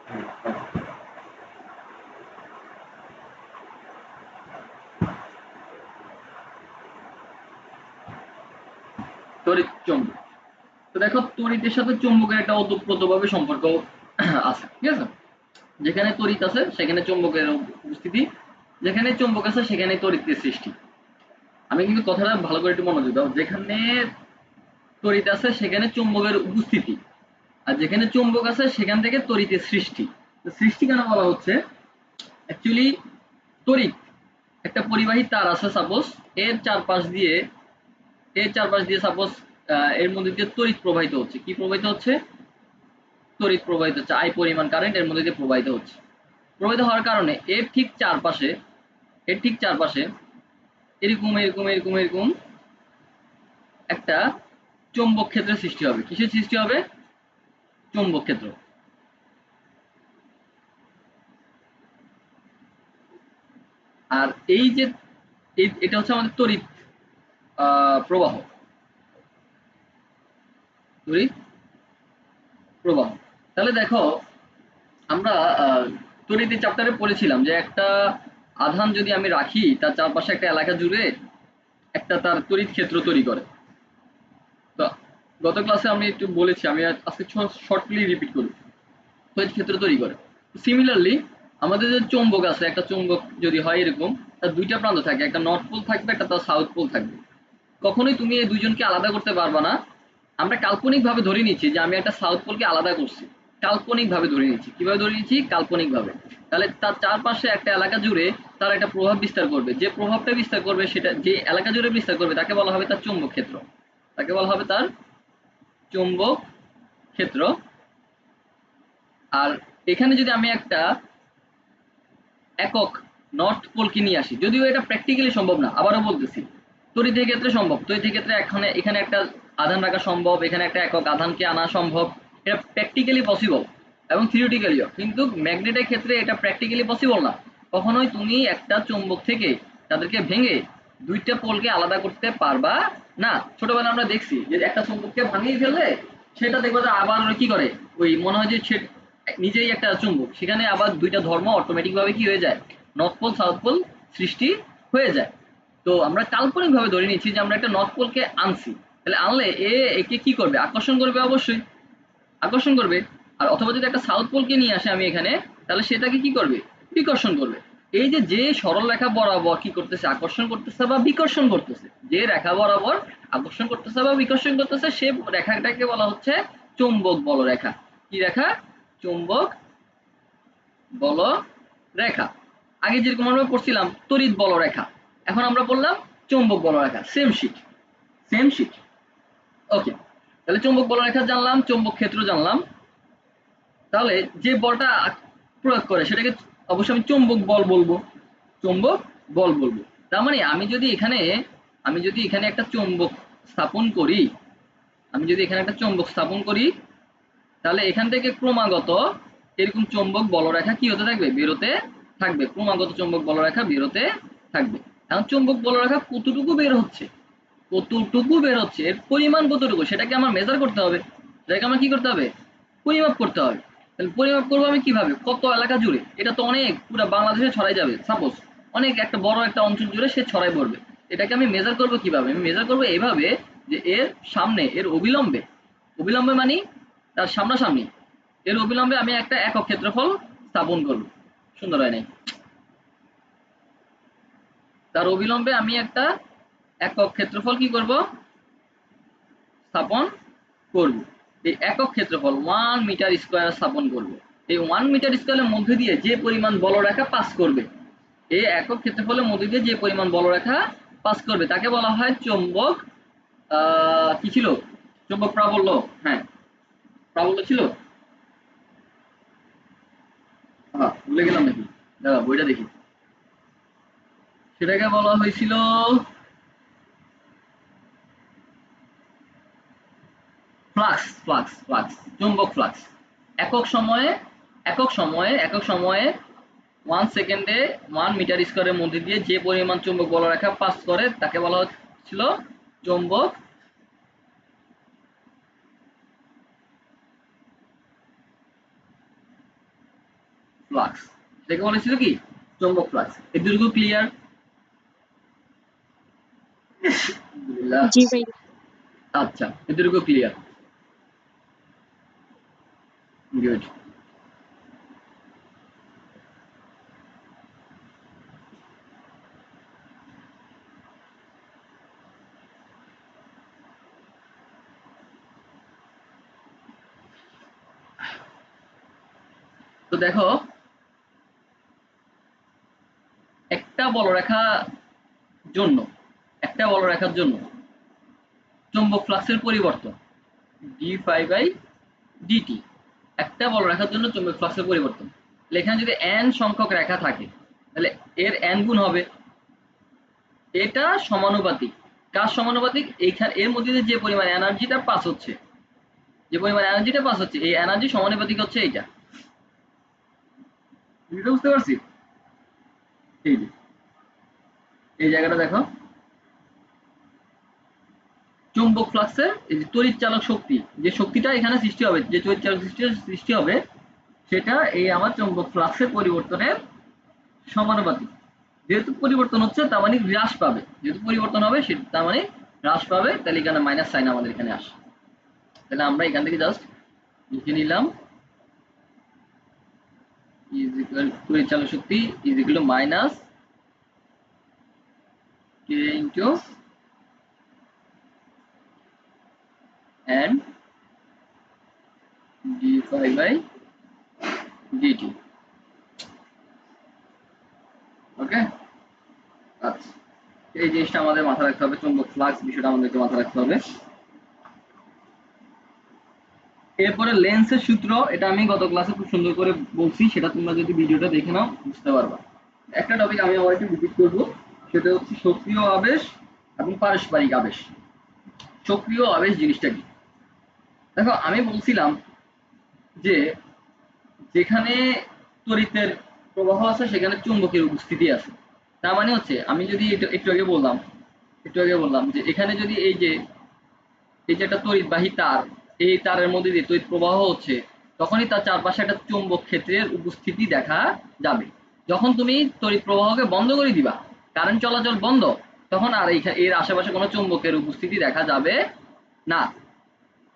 তড়িৎ চুম্বক। তো দেখো তড়িতের সাথে চুম্বকের একটা ওতপ্রোতভাবে সম্পর্ক আছে, ঠিক আছে? যেখানে তড়িৎ আছে সেখানে চুম্বকের উপস্থিতি, যেখানে চুম্বক আছে সেখানে তড়িতের সৃষ্টি। আমি কিন্তু কথাটা ভালো করে একটু মনোযোগ দাও। যেখানে তড়িৎ আছে সেখানে চুম্বকের উপস্থিতি, আর যেখানে চুম্বক আছে সেখান থেকে তড়িতের সৃষ্টি। তো সৃষ্টি কেন বলা হচ্ছে? অ্যাকচুয়ালি তড়িৎ একটা পরিবাহী তার আছে সাপোজ, এর চারপাশ দিয়ে সাপোজ এর মধ্যে দিয়ে তড়িৎ প্রবাহিত হচ্ছে। কি প্রবাহিত হচ্ছে? তড়িৎ প্রবাহিত হচ্ছে, আই পরিমাণ কারেন্ট এর মধ্যে দিয়ে প্রবাহিত হচ্ছে। প্রবাহিত হওয়ার কারণে এর ঠিক চারপাশে এরকম এরকম এরকম এরকম একটা চৌম্বক ক্ষেত্রের সৃষ্টি হবে। কিসের সৃষ্টি হবে? চৌম্বক ক্ষেত্র। আর এই যে এটা হচ্ছে আমাদের তড়িৎ প্রবাহ, তড়িৎ প্রবাহ। তাহলে দেখো আমরা তড়িতের চ্যাপ্টারে পড়েছিলাম যে একটা আধান যদি আমি রাখি তার চারপাশে একটা এলাকা জুড়ে একটা তার তড়িৎ ক্ষেত্র তৈরি করে। তো গত ক্লাসে আমি একটু বলেছি, আমি আজকে শর্টলি রিপিট করি। তড়িৎ ক্ষেত্র তৈরি করে। সিমিলারলি আমাদের যে চৌম্বক আছে, একটা চৌম্বক যদি হয় এরকম, তার দুইটা প্রান্ত থাকে, একটা নর্থ পোল থাকবে, একটা তার সাউথ পোল থাকবে। কখনোই তুমি এই দুইজনকে আলাদা করতে পারবা না। আমরা কাল্পনিকভাবে ধরে নিচ্ছি যে আমি একটা সাউথ পোলকে আলাদা করছি, কাল্পনিকভাবে ধরে নিচ্ছি। কিভাবে ধরে নিচ্ছি? কাল্পনিকভাবে। তাহলে তার চারপাশে একটা এলাকা জুড়ে তার একটা প্রভাব বিস্তার করবে, যে প্রভাবটা বিস্তার করবে সেটা যে এলাকা জুড়ে বিস্তার করবে তাকে বলা হবে তার চৌম্বক ক্ষেত্র, তাকে বলা হবে তার চৌম্বক ক্ষেত্র। আর এখানে যদি আমি একটা একক নর্থ পোলকে নিয়ে আসি, যদিও এটা প্র্যাকটিক্যালি সম্ভব না, আবারও বলতেছি তড়িতের ক্ষেত্রে সম্ভব। তড়িতের ক্ষেত্রে এখানে একটা আধান রাখা সম্ভব, এখানে একটা একক আধানকে আনা সম্ভব, এটা প্র্যাকটিক্যালি পসিবল এবং থিওরিটিক্যালিও। কিন্তু ম্যাগনেটের ক্ষেত্রে এটা প্র্যাকটিক্যালি পসিবল না। কখনোই তুমি একটা চৌম্বক থেকে তাদেরকে ভেঙে দুইটা পোলকে আলাদা করতে পারবা না। ছোটবেলায় আমরা দেখছি যে একটা চৌম্বককে ভাঙিয়ে ফেললে সেটা দেখবো যে আবার কি করে, ওই মনে হয় যে নিজেই একটা চুম্বক, সেখানে আবার দুইটা ধর্ম অটোমেটিক ভাবে কি হয়ে যায়, নর্থ পোল সাউথ পোল সৃষ্টি হয়ে যায়। তো আমরা কাল্পনিক ভাবে ধরে নিচ্ছি যে আমরা একটা নর্থ পোলকে আনছি, তাহলে আনলে একে কি করবে? আকর্ষণ করবে, অবশ্যই আকর্ষণ করবে। আর অথবা যদি একটা সাউথ পোলকে নিয়ে আসে আমি এখানে, তাহলে সেটাকে কি করবে? বিকর্ষণ করবে। এই যে যে সরল রেখা বরাবর কি করতেছে? আকর্ষণ করতেছে বা বিকর্ষণ করতেছে। যে রেখা বরাবর আকর্ষণ করতেছে বা বিকর্ষণ করতেছে সে রেখাটাকে বলা হচ্ছে চৌম্বক বলরেখা। কি রেখা? চৌম্বক বলরেখা। আগে যেরকম আমরা পড়ছিলাম তড়িৎ বলরেখা, এখন আমরা পড়লাম চৌম্বক বলরেখা। Same sheet. ওকে, তাহলে চৌম্বক বলরেখা জানলাম, চৌম্বক ক্ষেত্র জানলাম। তাহলে যে বলটা প্রয়োগ করে সেটাকে অবশ্যই আমি চৌম্বক বল বলবো, চৌম্বক বল বলবো। তার মানে আমি যদি এখানে একটা চৌম্বক স্থাপন করি, তাহলে এখান থেকে ক্রমাগত এরকম চৌম্বক বলরেখা কি হতে থাকবে? বেরোতে থাকবে। ক্রমাগত চৌম্বক বলরেখা বেরোতে থাকবে। এখন চৌম্বক বলরেখা কতটুকু বের হচ্ছে, এর পরিমাণ কতটুকু সেটাকে আমার মেজার করতে হবে, সেটাকে আমার কি করতে হবে? পরিমাপ করতে হবে। তাহলে পরিমাপ করবো আমি কিভাবে? কত এলাকা জুড়ে? এটা তো অনেক, পুরো বাংলাদেশে ছড়াই যাবে সাপোজ, অনেক একটা বড় একটা অঞ্চল জুড়ে সে ছড়াই পড়বে। এটাকে আমি মেজার করবো কিভাবে? আমি মেজার করবো এভাবে যে এর সামনে, এর অবিলম্বে মানে তার সামনাসামনি, এর অবিলম্বে আমি একটা একক ক্ষেত্রফল স্থাপন করব। সুন্দর হয় নাই? তার অবিলম্বে আমি একটা একক ক্ষেত্রফল কি করব? স্থাপন করব। এই একক ক্ষেত্রফল 1 মিটার স্কয়ার স্থাপন করব। এই 1 মিটার স্কয়ারের মধ্যে দিয়ে যে পরিমাণ বলরেখা পাস করবে, এই একক ক্ষেত্রফলের মধ্যে দিয়ে যে পরিমাণ বলরেখা পাস করবে তাকে বলা হয় চৌম্বক কি ছিল? চৌম্বক প্রাবল্য। হ্যাঁ, প্রাবল্য ছিল। হ্যাঁ, ভুলে গেলাম নাকি? দাঁড়া বইটা দেখি। সেটাকে বলা হয়েছিল ফ্লাক্স, চুম্বক ফ্লাক্স। একক সময়ে একক সময়ে 1 সেকেন্ডে 1 মিটার স্কয়ারের মধ্যে দিয়ে যে পরিমাণ চুম্বক বলরেখা পাস করে তাকে বলা হচ্ছিল চৌম্বক ফ্লাক্স, এটাকে বলেছিল কি চৌম্বক ফ্লাক্স। এটুকু ক্লিয়ার? জি ভাই। আচ্ছা, এটুকু ক্লিয়ার, গুড। তো দেখো, একটা বলরেখা জন্য, একটা বলরেখার জন্য চৌম্বক ফ্লাক্সের পরিবর্তন ডি ফাই বাই ডিটি, একটা বলরেখার জন্য চৌম্বক ফ্লাক্সের পরিবর্তন। এখানে যদি n সংখ্যক রেখা থাকে তাহলে এর n গুণ হবে। এটা সমানুপাতিক, কার সমানুপাতিক? এইখানে এর মধ্যে যে পরিমাণ এনার্জিটা পাস হচ্ছে, যে পরিমাণ এনার্জিটা পাস হচ্ছে, এই এনার্জি সমানুপাতিক হচ্ছে এইটা। বুঝতে পারছি? এই যে এই জায়গাটা দেখো, চুম্বক ফ্লাক্সের এই যে তড়িৎ চালক শক্তি, যে শক্তিটা এখানে সৃষ্টি হবে, যে তড়িৎ চালক সৃষ্টি হবে, সেটা এই আমার চুম্বক ফ্লাক্সের পরিবর্তনের সমানুপাতিক। যেহেতু পরিবর্তন হচ্ছে তার মানে হ্রাস পাবে, যেহেতু পরিবর্তন হবে সেটা তার মানে হ্রাস পাবে, তাহলে এখানে মাইনাস সাইন আমাদের এখানে আসে। তাহলে আমরা এখান থেকে জাস্ট লিখে নিলাম ইজ ইকুয়াল তড়িৎ চালক শক্তি is equal to minus k into N d phi by dt. Okay, আচ্ছা, এই জিনিসটা আমাদের মাথায় রাখতে হবে, চুম্বক ফ্লাক্স বিষয়টা আমাদেরকে মাথায় রাখতে হবে। এরপরে লেন্সের সূত্র, এটা আমি গত ক্লাসে খুব সুন্দর করে বলছি, সেটা তোমরা যদি ভিডিওটা দেখে নাও বুঝতে পারবা। একটা টপিক আমি আবার একটু রিপিট করবো, সেটা হচ্ছে সক্রিয় আবেশ এবং পারস্পরিক আবেশ। সক্রিয় আবেশ জিনিসটা কি? দেখো, আমি বলছিলাম যে যেখানে তড়িতের প্রবাহ আছে সেখানে চুম্বকের উপস্থিতি আছে। তার মানে হচ্ছে, আমি যদি একটু আগে বললাম যে এখানে যদি এই যে একটা তড়িৎবাহী তার, এই তারের মধ্যে দিয়ে তড়িৎ প্রবাহ হচ্ছে, তখনই তার চারপাশে একটা চুম্বক ক্ষেত্রের উপস্থিতি দেখা যাবে। যখন তুমি তড়িৎ প্রবাহকে বন্ধ করে দিবা, কারেন্ট চলাচল বন্ধ, তখন আর এর আশেপাশে কোনো চুম্বকের উপস্থিতি দেখা যাবে না।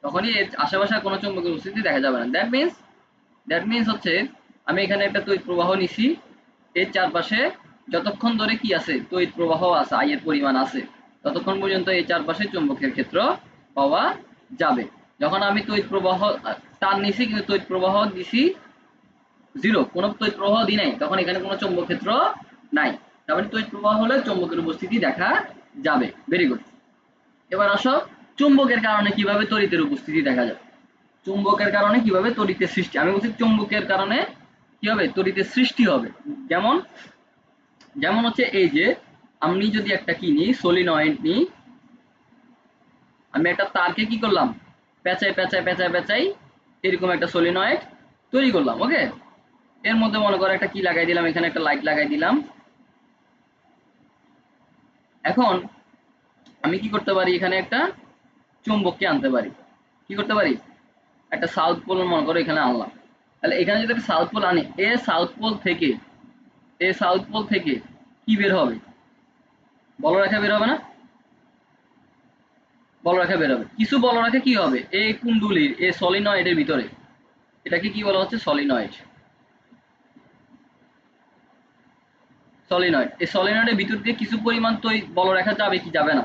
তখনই এর আশেপাশে কোনো চুম্বকের উপস্থিতি দেখা যাবে না। দ্যাট মিনস হচ্ছে, আমি এখানে একটা তড়িৎ প্রবাহ নিছি, এর চারপাশে যতক্ষণ ধরে কি আছে, তড়িৎ প্রবাহ আছে, আই এর পরিমাণ আছে, ততক্ষণ পর্যন্ত এই চারপাশে চুম্বকের ক্ষেত্র পাওয়া যাবে। যখন আমি তড়িৎ প্রবাহ তার নিছি কিন্তু তড়িৎ প্রবাহ দিছি জিরো, কোনো তড়িৎ প্রবাহ দিই নাই, তখন এখানে কোনো চৌম্বক ক্ষেত্র নাই। তার মানে তড়িৎ প্রবাহ হলে চৌম্বকের উপস্থিতি দেখা যাবে। Very good. এবার আসো, চুম্বকের কারণে কিভাবে তড়িতের উপস্থিতি দেখা যাবে। চুম্বকের কারণে কিভাবে তড়িতের সৃষ্টি, আমি বলছি চুম্বকের কারণে কি হবে, তড়িতের সৃষ্টি হবে। যেমন যেমন হচ্ছে, এই যে আমি যদি একটা কিনি সলিনয়েড নিই, আমি একটা তারকে কি করলাম, পেঁচাই পেঁচাই পেঁচাই পেঁচাই এরকম একটা সলিনয়েড তৈরি করলাম। ওকে, এর মধ্যে মনে করো একটা কি লাগাই দিলাম, এখানে একটা লাইট লাগাই দিলাম। এখন আমি কি করতে পারি, এখানে একটা চুম্বককে আনতে পারি। কি করতে পারি, একটা সাউথ পোল মনে করো এখানে আনলাম। তাহলে এখানে যদি একটা সাউথ পোল আনি, সাউথ পোল থেকে কি বের হবে, বলরেখা বের হবে না? বলরেখা বের হবে। কিছু বলরেখা কি হবে, এই কুণ্ডলীর এই সলিনয়েডের ভিতরে, এটাকে কি বলা হচ্ছে, সলিনয়েড। এই সলিনয়েডের ভিতর দিয়ে কিছু পরিমাণ তো বলরেখা যাবে কি যাবে না?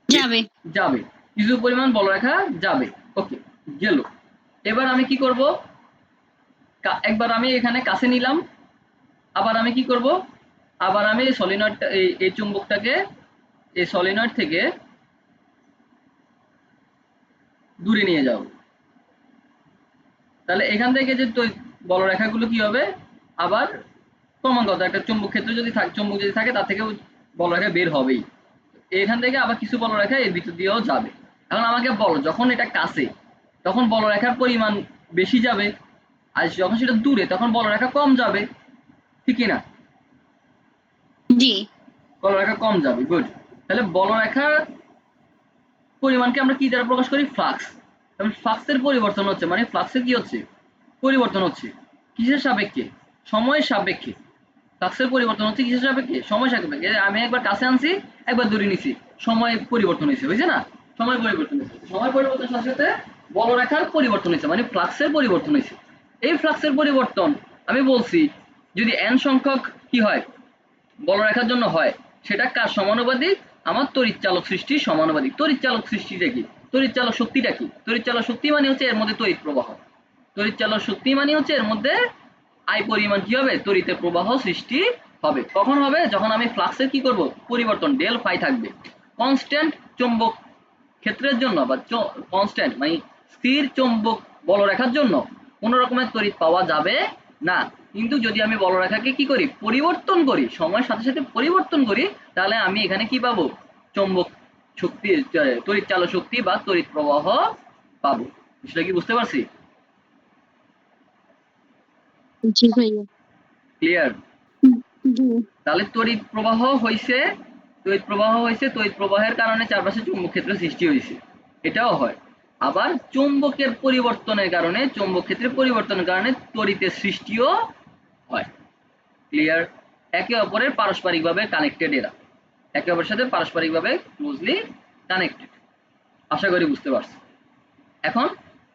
যাবে। যাবে, কিছু পরিমাণ বলরেখা যাবে। ওকে, গেল। এবার আমি কি করব, একবার আমি এখানে কাছে নিলাম, আবার আমি কি করব, আবার আমি সলিনয়েডটা এই চুম্বকটাকে এই সলিনয়েড থেকে দূরে নিয়ে যাব। তাহলে এখান থেকে যে বলরেখাগুলো কি হবে, আবার ক্রমাগত একটা চুম্বক ক্ষেত্র যদি থাকে, চুম্বক যদি থাকে, তার থেকে বলরেখা বের হবেই। এখান থেকে আবার কিছু বলরেখা এর ভিতর দিয়েও যাবে। এখন আমাকে বলো, যখন এটা কাছে তখন বলরেখার পরিমাণ বেশি যাবে, আর যখন সেটা দূরে তখন বলরেখা কম যাবে, ঠিক না? জি। বলরেখা কম যাবে, গুড। তাহলে বলরেখার পরিমাণকে আমরা কি দ্বারা প্রকাশ করি, ফ্লাক্স। তাহলে ফ্লাক্সের পরিবর্তন হচ্ছে, মানে ফ্লাক্সের কি হচ্ছে, পরিবর্তন হচ্ছে কিসের সাপেক্ষে? সময়ের সাপেক্ষে। ফ্লাক্সের পরিবর্তন হচ্ছে কিসের সাপেক্ষে? সময় সাপেক্ষে। আমি একবার কাছে আনছি, একবার দূরে নিছি, সময় পরিবর্তন হয়েছে, হয়েছে না? সময় পরিবর্তন হয়েছে, সময় পরিবর্তনের সাথে সাথে বলরেখার পরিবর্তন হয়েছে, মানে ফ্লাক্সের পরিবর্তন হয়েছে। এই ফ্লাক্সের পরিবর্তন আমি বলছি যদি n সংখ্যক কি হয় বলরেখার জন্য হয়, সেটা কার সমানুপাতিক? আমার তড়িৎ চালক সৃষ্টির সমানুপাতিক। তড়িৎ চালক সৃষ্টিটা কি? তড়িৎ চালক শক্তিটা কি? তড়িৎ চালক শক্তি মানে হচ্ছে এর মধ্যে তড়িৎ প্রবাহ। তড়িৎ চালক শক্তি মানে হচ্ছে এর মধ্যে আই পরিমাণ কি হবে? তড়িতের প্রবাহ সৃষ্টি হবে। কখন হবে? যখন আমি ফ্লাক্সের কি করব? পরিবর্তন ডেল ফাই থাকবে। কনস্ট্যান্ট চৌম্বক ক্ষেত্রের জন্য বা কনস্ট্যান্ট মানে স্থির চৌম্বক বলরেখার জন্য কোনো রকমের তড়িৎ পাওয়া যাবে না। কিন্তু যদি আমি বলরেখাকে কি করি? পরিবর্তন করি, সময়ের সাথে সাথে পরিবর্তন করি, তাহলে আমি এখানে কি পাবো? চৌম্বক শক্তি, তড়িৎ চালক শক্তি বা তড়িৎ প্রবাহ পাবো। সেটা কি বুঝতে পারছি? জি ভাইয়া। ক্লিয়ার? জি। তাহলে তড়িৎ প্রবাহ হইছে, তড়িৎ প্রবাহ হইছে, তড়িৎ প্রবাহের কারণে চারপাশে চুম্বক ক্ষেত্র সৃষ্টি হয়েছে, এটাও হয়। আবার চুম্বকের পরিবর্তনের কারণে, চুম্বক ক্ষেত্রের পরিবর্তনের কারণে তড়িতের সৃষ্টিও হয়। ক্লিয়ার? একে অপরের পারস্পরিকভাবে কানেক্টেড এরা, একে অপরের সাথে পারস্পরিকভাবে ক্লোজলি কানেক্টেড। আশা করি বুঝতে পারছি। এখন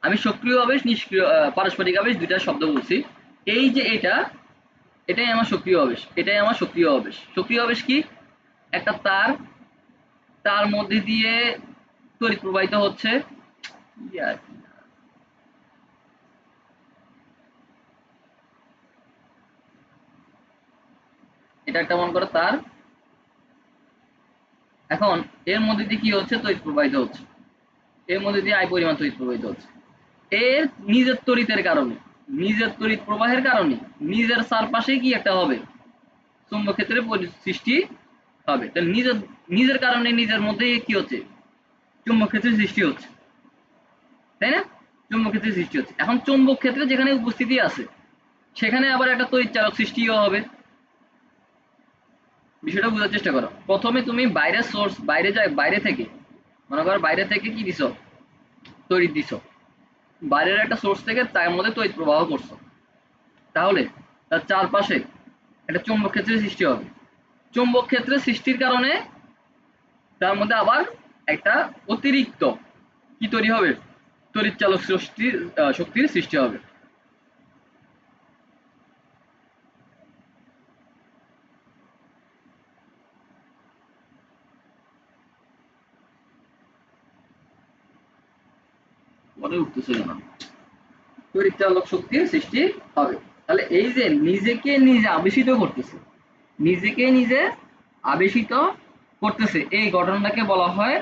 আমি সক্রিয় আবেশ, নিষ্ক্রিয় পারস্পরিক আবেশ দুইটা শব্দ বলছি। এই যে এটা, এটাই আমার সক্রিয় আবেশ, এটাই আমার সক্রিয় আবেশ। সক্রিয় আবেশ কি? একটা তার, তার মধ্যে দিয়ে তড়িৎ প্রবাহিত হচ্ছে, এটা একটা মনে করো তার। এখন এর মধ্যে দিয়ে কি হচ্ছে? তড়িৎ প্রবাহিত হচ্ছে, এর মধ্যে দিয়ে আই পরিমাণ তড়িৎ প্রবাহিত হচ্ছে। এর নিজের তড়িতের কারণে, নিজের তড়িৎ প্রবাহের কারণে নিজের চারপাশে কি একটা হবে? চুম্বক ক্ষেত্রের সৃষ্টি হবে। তাহলে নিজের নিজের কারণে নিজের মধ্যে কি হচ্ছে? চুম্বক ক্ষেত্রের সৃষ্টি হচ্ছে, তাই না? চুম্বক ক্ষেত্রের সৃষ্টি হচ্ছে। এখন চুম্বক ক্ষেত্রে যেখানে উপস্থিতি আছে, সেখানে আবার একটা তড়িৎ চালক সৃষ্টিও হবে। বিষয়টা বোঝার চেষ্টা করো। প্রথমে তুমি বাইরের সোর্স, বাইরে থেকে মনে করো, বাইরে থেকে কি দিছো? তড়িৎ দিছো। বাইরের একটা সোর্স থেকে তার মধ্যে তড়িৎ প্রবাহ করছো, তাহলে তার চারপাশে একটা চুম্বক ক্ষেত্রের সৃষ্টি হবে। চুম্বক ক্ষেত্রের সৃষ্টির কারণে তার মধ্যে আবার একটা অতিরিক্ত কি তৈরি হবে? তড়িৎ চালক শক্তির সৃষ্টি হবে। মনে উঠতেছে কেন? তড়িৎ চালক শক্তির সৃষ্টি হবে। তাহলে এই যে নিজেকে নিজে আবেশিত করতেছে, নিজেকে নিজে আবেশিত করতেছে, এই ঘটনাটাকে বলা হয়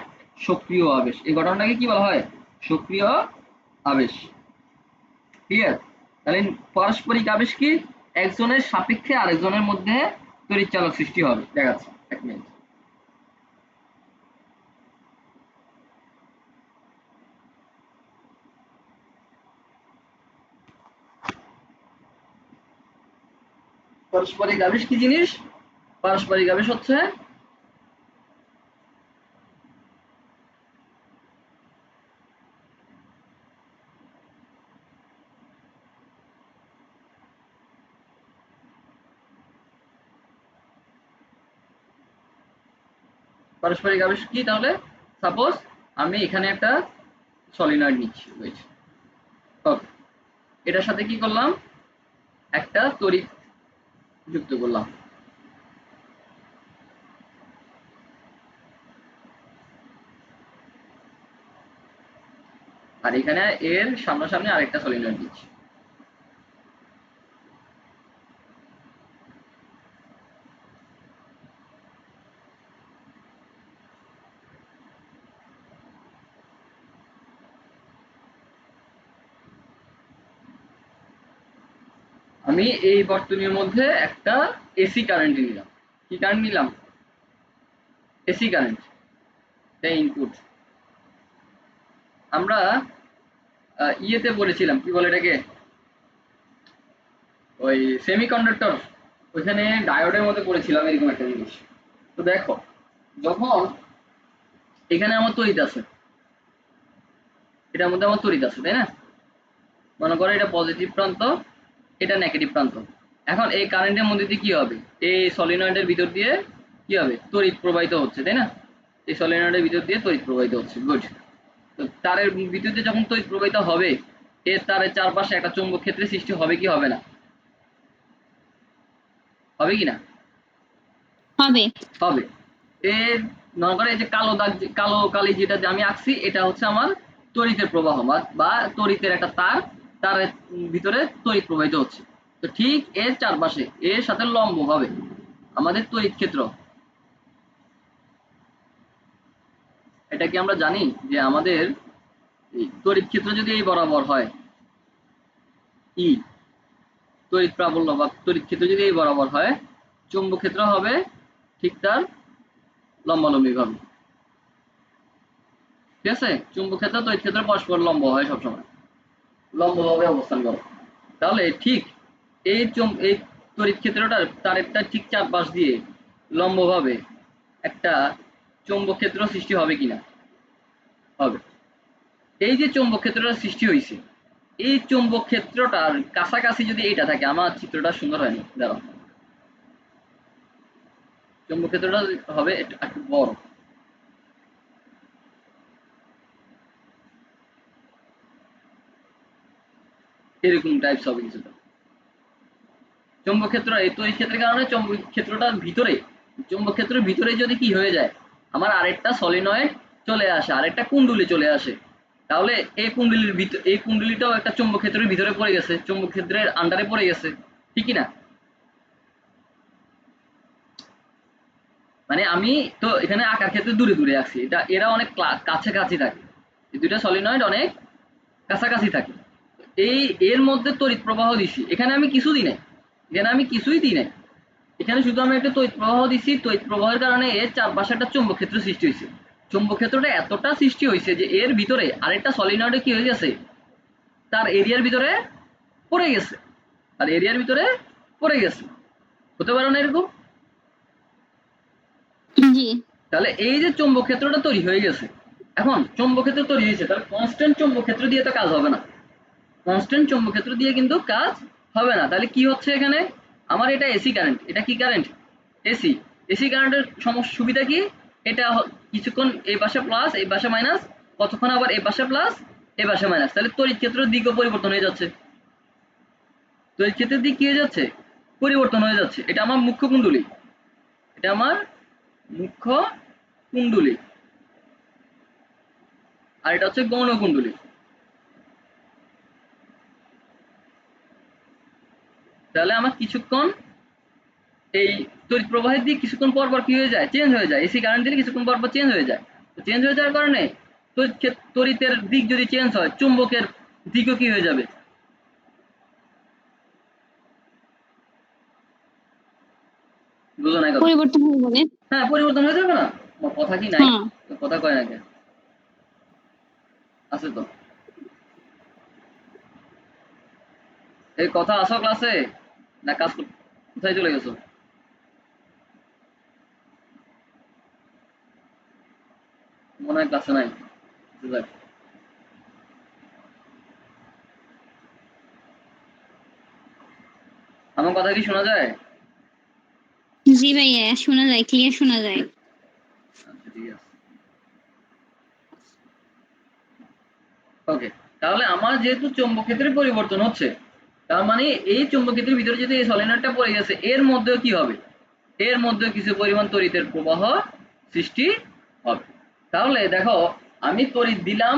সক্রিয় আবেশ। এই ঘটনাটাকে কি বলা হয়? সক্রিয় আবেশ। ক্লিয়ার? তাহলে পারস্পরিক আবেশ কি? একজনের সাপেক্ষে আরেকজনের মধ্যে তড়িৎ চালক সৃষ্টি হবে। দেখাচ্ছি, এক মিনিট। পারস্পরিক আবেশ কি জিনিস? পারস্পরিক আবেশ হচ্ছে পারস্পরিক আবেশ কি? তাহলে সাপোজ আমি এখানে একটা সলিনয়েড নিচ্ছি, ওকে, এটার সাথে কি করলাম? একটা তড়িৎ যুক্ত করলাম, আর এখানে এর সামনাসামনি আরেকটা সলিনয়েড দিচ্ছি। আমি এই বর্তনীর মধ্যে একটা এসি কারেন্ট নিলাম। কি কারেন্ট নিলাম? AC current, input. আমরা ইয়েতে বলেছিলাম, কি বলে এটাকে, ওই সেমিকন্ডাক্টর, ওইখানে ডায়োডের মধ্যে পড়েছিলাম এরকম একটা জিনিস। তো দেখো, যখন এখানে আমার তড়িৎ আছে, এটার মধ্যে আমার তড়িৎ আছে, তাই না? মনে করো এটা পজিটিভ প্রান্ত, এটা নেগেটিভ প্রান্ত। এখন এই কারেন্টের মধ্যে দিয়ে কি হবে, এই সলিনয়েডের ভিতর দিয়ে কি হবে, তড়িৎ প্রবাহিত হচ্ছে, তাই না? এই সলিনয়েডের ভিতর দিয়ে তড়িৎ প্রবাহিত হচ্ছে, গুড। তো তারের ভিতর দিয়ে যখন তড়িৎ প্রবাহিত হবে, এর তারের চারপাশে একটা চৌম্বক ক্ষেত্রের সৃষ্টি হবে কি হবে না, হবে কি না? হবে। হবে। এর মনে করো এই যে কালো দাগ, কালো কালি যেটা যে আমি আঁকছি, এটা হচ্ছে আমার তড়িতের প্রবাহ বা তড়িতের একটা তার, তারের ভিতরে তড়িৎ প্রবাহিত হচ্ছে। তো ঠিক এর চারপাশে এর সাথে লম্ব হবে আমাদের তড়িৎ ক্ষেত্র। এটা কি আমরা জানি যে আমাদের এই তড়িৎ ক্ষেত্র যদি এই বরাবর হয়, ই তড়িৎ প্রাবল্য বা তড়িৎ ক্ষেত্র যদি এই বরাবর হয়, চুম্বক ক্ষেত্র হবে ঠিক তার লম্বালম্বি ভাবে। ঠিক আছে, চুম্বক ক্ষেত্র তড়িৎ ক্ষেত্র পরস্পর লম্ব হয় সবসময়, লম্বভাবে অবস্থান করে। তাহলে ঠিক এই তড়িৎ ক্ষেত্রটার তারেরটা ঠিক চারপাশ দিয়ে লম্বভাবে একটা চৌম্বক ক্ষেত্র সৃষ্টি হবে কিনা, হবে। এই যে চৌম্বক ক্ষেত্রটা সৃষ্টি হয়েছে, এই চৌম্বক ক্ষেত্রটার কাছাকাছি যদি এইটা থাকে, আমার চিত্রটা সুন্দর হয়নি, দাঁড়াও। চৌম্বক ক্ষেত্রটা হবে একটু বড়, এরকম টাইপস হবে কিছুটা। চৌম্বক ক্ষেত্র এই তড়িৎ ক্ষেত্রের কারণে চৌম্বক ক্ষেত্রটার ভিতরে, চৌম্বক ক্ষেত্রের ভিতরে যদি কি হয়ে যায়, আমার আরেকটা সলিনয়েড চলে আসে, আরেকটা কুণ্ডলী চলে আসে, তাহলে এই কুণ্ডলীর ভিতর, এই কুণ্ডলীটাও একটা চৌম্বক ক্ষেত্রের ভিতরে পড়ে গেছে, চৌম্বক ক্ষেত্রের আন্ডারে পড়ে গেছে, ঠিক না? মানে আমি তো এখানে আঁকার ক্ষেত্রে দূরে দূরে আছি, এটা এরা অনেক কাছাকাছি থাকে, এই দুইটা সলিনয়েড অনেক কাছাকাছি থাকে। এই এর মধ্যে তড়িৎ প্রবাহ দিছি, এখানে আমি কিছু দিই নাই, এখানে আমি কিছুই দিই নাই, এখানে শুধু আমি একটা তড়িৎ প্রবাহ দিছি, তড়িৎ প্রবাহের কারণে এর চারপাশে একটা চৌম্বক ক্ষেত্র সৃষ্টি হয়েছে। চৌম্বক ক্ষেত্রটা এতটা সৃষ্টি হয়েছে যে এর ভিতরে আরেকটা সলিনয়েডে কি হয়ে গেছে, তার এরিয়ার ভিতরে পড়ে গেছে, আর এরিয়ার ভিতরে পড়ে গেছে। হতে পারে না এরকম? জি। তাহলে এই যে চৌম্বক ক্ষেত্রটা তৈরি হয়ে গেছে, এখন চৌম্বক ক্ষেত্র তৈরি হয়েছে, তাহলে কনস্ট্যান্ট চৌম্বক ক্ষেত্র দিয়ে তো কাজ হবে না, কনস্ট্যান্ট চৌম্বক ক্ষেত্র দিয়ে কিন্তু কাজ হবে না। তাহলে কি হচ্ছে এখানে, আমার এটা এসি কারেন্ট, এটা কি কারেন্ট, এসি। এসি কারেন্টের সুবিধা কি, এটা কিছুক্ষণ এই পাশে প্লাস এই পাশে মাইনাস, কতক্ষণ আবার এই পাশে প্লাস এই পাশে মাইনাস, তাহলে তড়িৎ ক্ষেত্রের দিকও পরিবর্তন হয়ে যাচ্ছে, তড়িৎ ক্ষেত্রের দিক কি হয়ে যাচ্ছে, পরিবর্তন হয়ে যাচ্ছে। এটা আমার মুখ্য কুণ্ডলী, এটা আমার মুখ্য কুণ্ডলী, আর এটা হচ্ছে গৌণ কুণ্ডলী। তাহলে আমার কিছুক্ষণ এই তড়িৎ প্রবাহের দিক কিছুক্ষণ পর পর কি হয়ে যায়, চেঞ্জ হয়ে যায়, এসি কারেন্ট দিলে কিছুক্ষণ পর পর চেঞ্জ হয়ে যায়। তো চেঞ্জ হয়ে যাওয়ার কারণে তড়িতের দিক যদি চেঞ্জ হয়, চুম্বকের দিকও কি হয়ে যাবে, বুঝো নাই কথা? পরিবর্তন হয়ে যাবে। হ্যাঁ, পরিবর্তন হয়ে যাবে না? আমার কথা কি নাই? হ্যাঁ। কথা কয় না কেন? আছে তো, এই কথা আসো ক্লাসে, না কাজ কোথায় চলে গেছো? মনে হয় ক্লাসে নাই। যাক, আমার কথা কি শোনা যায়? জি ভাইয়া, শোনা যায়, ক্লিয়ার শোনা যায়। আচ্ছা, ঠিক আছে, ওকে। তাহলে আমার যেহেতু চৌম্বক ক্ষেত্রের পরিবর্তন হচ্ছে, তার মানে এই চৌম্বক ক্ষেত্রের ভিতরে যদি এই সলিনয়েডটা পড়ে গেছে, এর মধ্যেও কি হবে, এর মধ্যেও কিছু পরিমাণ তড়িতের প্রবাহ সৃষ্টি হবে। তাহলে দেখো, আমি তড়িৎ দিলাম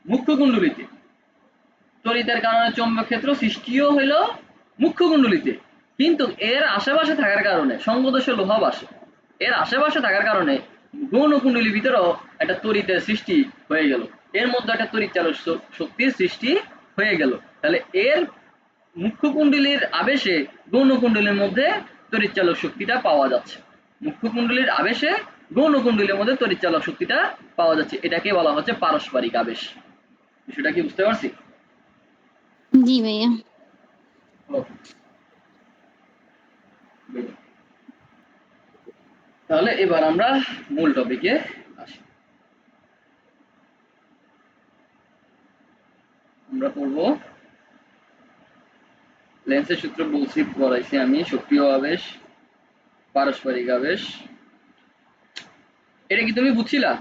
মুখ্য কুণ্ডলীতে, তড়িতের কারণে চৌম্বক ক্ষেত্র সৃষ্টিও হইল মুখ্য কুণ্ডলীতে, কিন্তু এর আশেপাশে থাকার কারণে সঙ্গদোষ লোহাবাসে, এর আশেপাশে থাকার কারণে গৌণ কুণ্ডলীর ভিতরেও একটা তড়িতের সৃষ্টি হয়ে গেল, এর মধ্যে একটা তড়িৎ চালক শক্তির সৃষ্টি হয়ে গেল। তাহলে এর মুখ্য কুণ্ডলীর আবেশে গৌণ কুণ্ডলীর মধ্যে তড়িৎ চালক শক্তিটা পাওয়া যাচ্ছে, মুখ্য কুণ্ডলীর আবেশে গৌণ কুণ্ডলীর মধ্যে তড়িৎ চালক শক্তিটা পাওয়া যাচ্ছে, এটাকে বলা হচ্ছে পারস্পরিক আবেশ। বিষয়টা কি বুঝতে পারছি? জি ভাইয়া। তাহলে এবার আমরা মূল টপিকে আসি, আমরা পড়ব লেন্সের সূত্র বলছি, বলাইছি আমি, সক্রিয় আবেশ, পারস্পরিক আবেশ। এটা কি তুমি বুঝছিলা?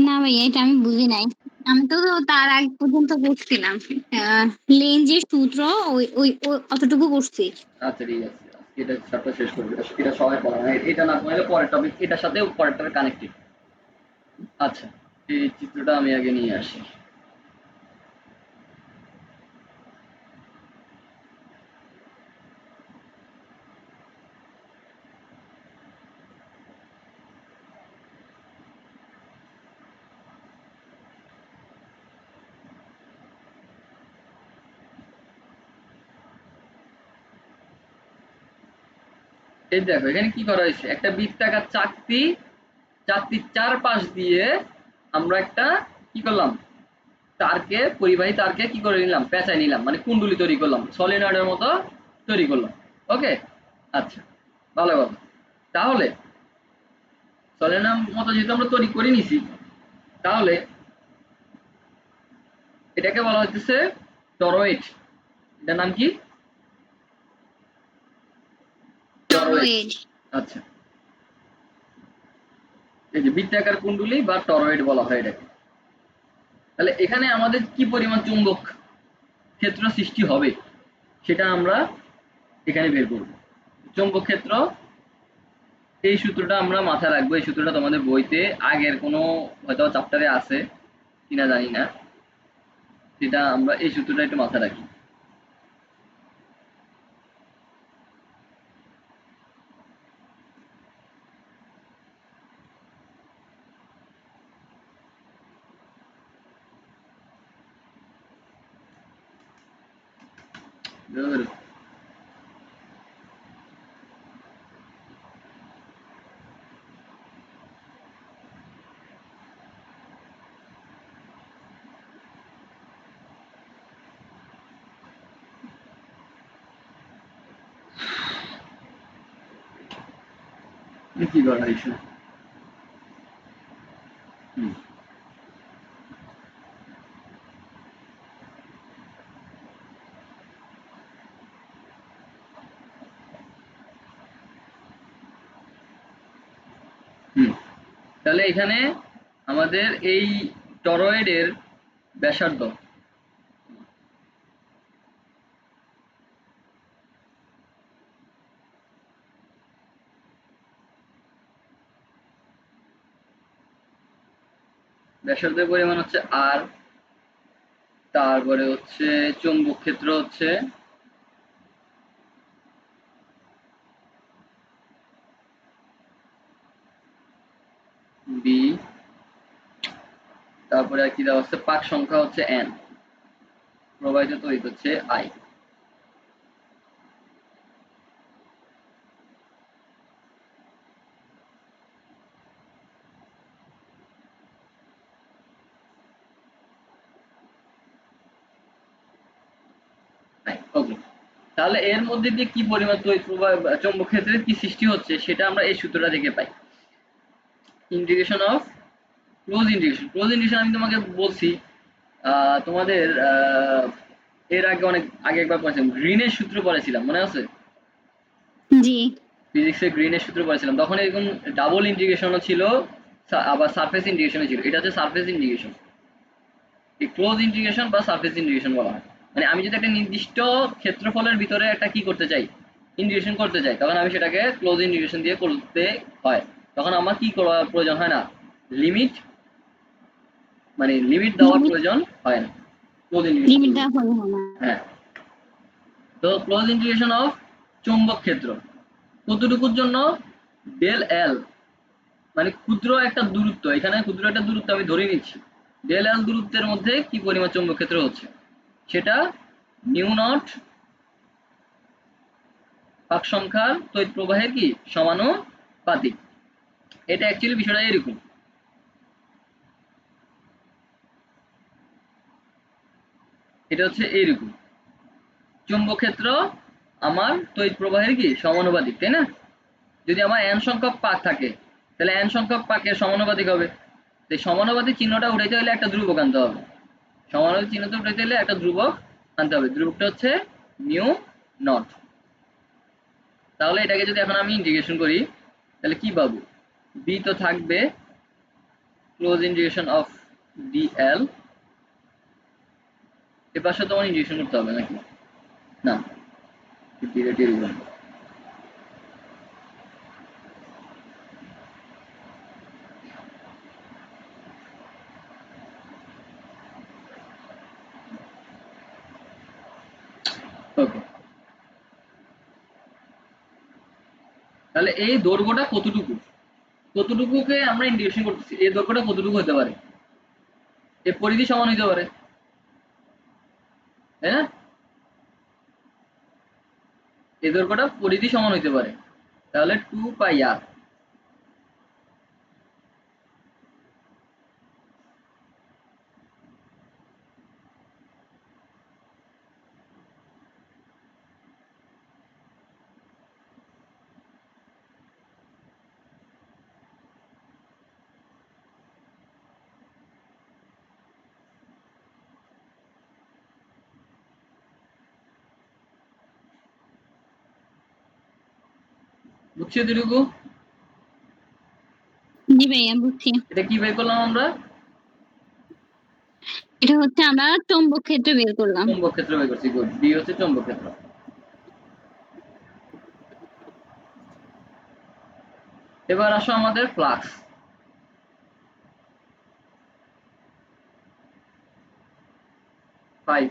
না ভাইয়া, এটা আমি বুঝি নাই। আমি তো তার আগ পর্যন্ত বুঝছিলাম লেঞ্জের সূত্র, ওই ওই অতটুকু বুঝছি। আচ্ছা ঠিক আছে, এটা চ্যাপ্টার শেষ করবে, এটা সবাই পড়া না, এটা না পড়লে পরের টপিক, এটার সাথে পরের টপিক কানেক্টেড। আচ্ছা, এই চিত্রটা আমি আগে নিয়ে আসি। এই দেখো এখানে কি করা হয়েছে, একটা বৃত্তাকার চাকতির চারপাশ দিয়ে আমরা একটা কি করলাম, তারকে, পরিবাহী তারকে কি করে নিলাম, পেঁচাই নিলাম, মানে কুণ্ডলি তৈরি করলাম, সলিনয়েডের মতো তৈরি করলাম। ওকে, আচ্ছা, ভালো কথা। তাহলে সলিনয়েডের মতো যেহেতু আমরা তৈরি করে নিছি, তাহলে এটাকে বলা হচ্ছে টরয়েড। এটার নাম কি? টরয়েড। টরয়েড। আচ্ছা, এই যে বৃত্তাকার কুণ্ডলী বা টরয়েড বলা হয় এটাকে। তাহলে এখানে আমাদের কি পরিমাণ চুম্বক ক্ষেত্র সৃষ্টি হবে সেটা আমরা এখানে বের করব। চৌম্বক ক্ষেত্র, এই সূত্রটা আমরা মাথায় রাখবো। এই সূত্রটা তোমাদের বইতে আগের কোনো হয়তো চ্যাপ্টারে আছে কিনা জানি না, সেটা আমরা এই সূত্রটা একটু মাথায় রাখি। ধর, কি করা হয়েছে? হুম, হুম। তাহলে এখানে আমাদের এই টরয়েডের ব্যাসার্ধ, ব্যাসার্ধের পরিমাণ হচ্ছে আর, তারপরে হচ্ছে চৌম্বক ক্ষেত্র হচ্ছে বি, তারপরে আর কি দেওয়া হচ্ছে, পাক সংখ্যা হচ্ছে এন, প্রবাহিত তড়িৎ হচ্ছে আই। ওকে, তাহলে এর মধ্যে দিয়ে কি পরিমাণ তড়িৎ প্রবাহ, চৌম্বক ক্ষেত্রের কি সৃষ্টি হচ্ছে সেটা আমরা এই সূত্রটা থেকে পাই। ইন্টিগ্রেশন অফ ক্লোজ ইন্টিগ্রেশন আমি তোমাকে বলছি, তোমাদের এর আগে অনেক আগে একবার পড়েছিলাম, গ্রিনের সূত্র পড়েছিলাম, মনে আছে? জি। ফিজিক্সে গ্রিনের সূত্র পড়েছিলাম, তখন এরকম ডাবল ইন্টিগ্রেশনও ছিল, আবার সারফেস ইন্টিগ্রেশনও ছিল। এটা হচ্ছে সারফেস ইন্টিগ্রেশন, এই ক্লোজ ইন্টিগ্রেশন বা সারফেস ইন্টিগ্রেশন বলা হয়। মানে আমি যদি একটা নির্দিষ্ট ক্ষেত্রফলের ভিতরে একটা কি করতে চাই, ইন্টিগ্রেশন করতে চাই, তখন আমি সেটাকে ক্লোজ ইন্টিগ্রেশন দিয়ে করতে হয়। তখন আমার কি করার প্রয়োজন হয় না, লিমিট, মানে লিমিট দেওয়ার লিমিট প্রয়োজন হয় না ক্লোজ ইন্টিগ্রেশন লিমিট করলে। দেওয়া হবে না। হ্যাঁ, তো ক্লোজ ইন্টিগ্রেশন অফ চৌম্বক ক্ষেত্র কতটুকুর জন্য, ডেল এল, মানে ক্ষুদ্র একটা দূরত্ব, এখানে ক্ষুদ্র একটা দূরত্ব আমি ধরে নিচ্ছি, ডেল এল দূরত্বের মধ্যে কি পরিমাণ চৌম্বক ক্ষেত্র হচ্ছে, সেটা নিউ নট পাক সংখ্যার তড়িৎ প্রবাহের কি সমানুপাতিক। এটা অ্যাকচুয়ালি বিষয়টা এরকম, এটা হচ্ছে এইরকম, চুম্বক ক্ষেত্র আমার তড়িৎ প্রবাহের কি সমানুপাতিক, তাই না? যদি আমার n সংখ্যক পাক থাকে তাহলে n সংখ্যক পাকের সমানুপাতিক হবে। এই সমানুপাতিক চিহ্নটা উঠাইতে হলে একটা ধ্রুবক আনতে হবে। সমানুপাতিক চিহ্নতে উঠাইতে হলে একটা ধ্রুবক আনতে হবে, ধ্রুবকটা হচ্ছে মিউ নট। তাহলে এটাকে যদি এখন আমি ইন্টিগ্রেশন করি তাহলে কি পাবো, বি তো থাকবে ক্লোজ ইন্টিগ্রেশন অফ ডিএল, এ পাশে তোমার ইন্টিগ্রেশন করতে হবে নাকি না, ডিরেক্টলি ওকে। তাহলে এই দৈর্ঘ্যটা কতটুকু, কতটুকুকে আমরা ইন্টিগ্রেশন করতেছি, এই দৈর্ঘ্যটা কতটুকু হতে পারে, এর পরিধি সমান হতে পারে, তাই না? এই দৈর্ঘ্যটা পরিধি সমান হতে পারে, তাহলে 2 পাই r। বুঝছি এতটুকু? জি ভাইয়া বুঝছি। এটা কি বের করলাম আমরা, এটা হচ্ছে আমরা চৌম্বক ক্ষেত্র বের করলাম। চৌম্বক ক্ষেত্র বের করছি, গুড, বি হচ্ছে চৌম্বক ক্ষেত্র। এবার আসো আমাদের ফ্লাক্স,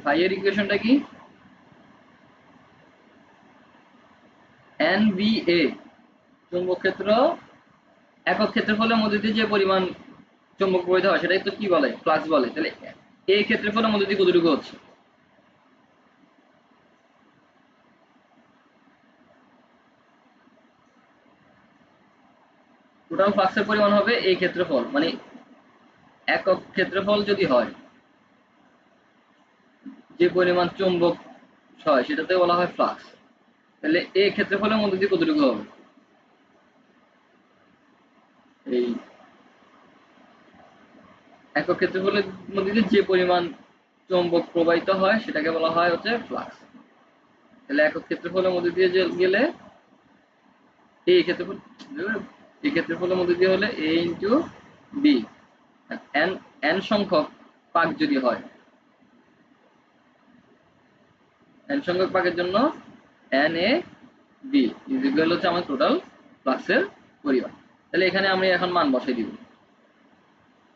ফাই এর ইকুয়েশনটা কি, এন বি এ, চৌম্বক ক্ষেত্র একক ক্ষেত্রফলের মধ্যে দিয়ে যে পরিমাণ চৌম্বক প্রবাহিত হয় সেটাই তো কি বলে, ফ্লাক্স বলে। তাহলে এই ক্ষেত্রফলের মধ্যে দিয়ে কতটুকু হচ্ছে, টোটাল ফ্লাক্সের পরিমাণ হবে এই ক্ষেত্রফল, মানে একক ক্ষেত্রফল যদি হয় যে পরিমাণ চৌম্বক হয় সেটাতে বলা হয় ফ্লাক্স। তাহলে এই ক্ষেত্রফলের মধ্যে দিয়ে কতটুকু হবে, এই একক ক্ষেত্রফলের মধ্যে দিয়ে যে পরিমাণ চৌম্বক প্রবাহিত হয় সেটাকে বলা হয় হচ্ছে ফ্লাক্স। তাহলে একক ক্ষেত্রফলের মধ্যে দিয়ে গেলে এই ক্ষেত্রফল, এই ক্ষেত্রফলের মধ্যে দিয়ে হলে A into B, N N সংখ্যক পাক যদি হয়, এন সংখ্যক পাকের জন্য N A B is equal হচ্ছে আমার টোটাল ফ্লাক্সের পরিমাণ। তাহলে এখানে আমি এখন মান বসাই দিব,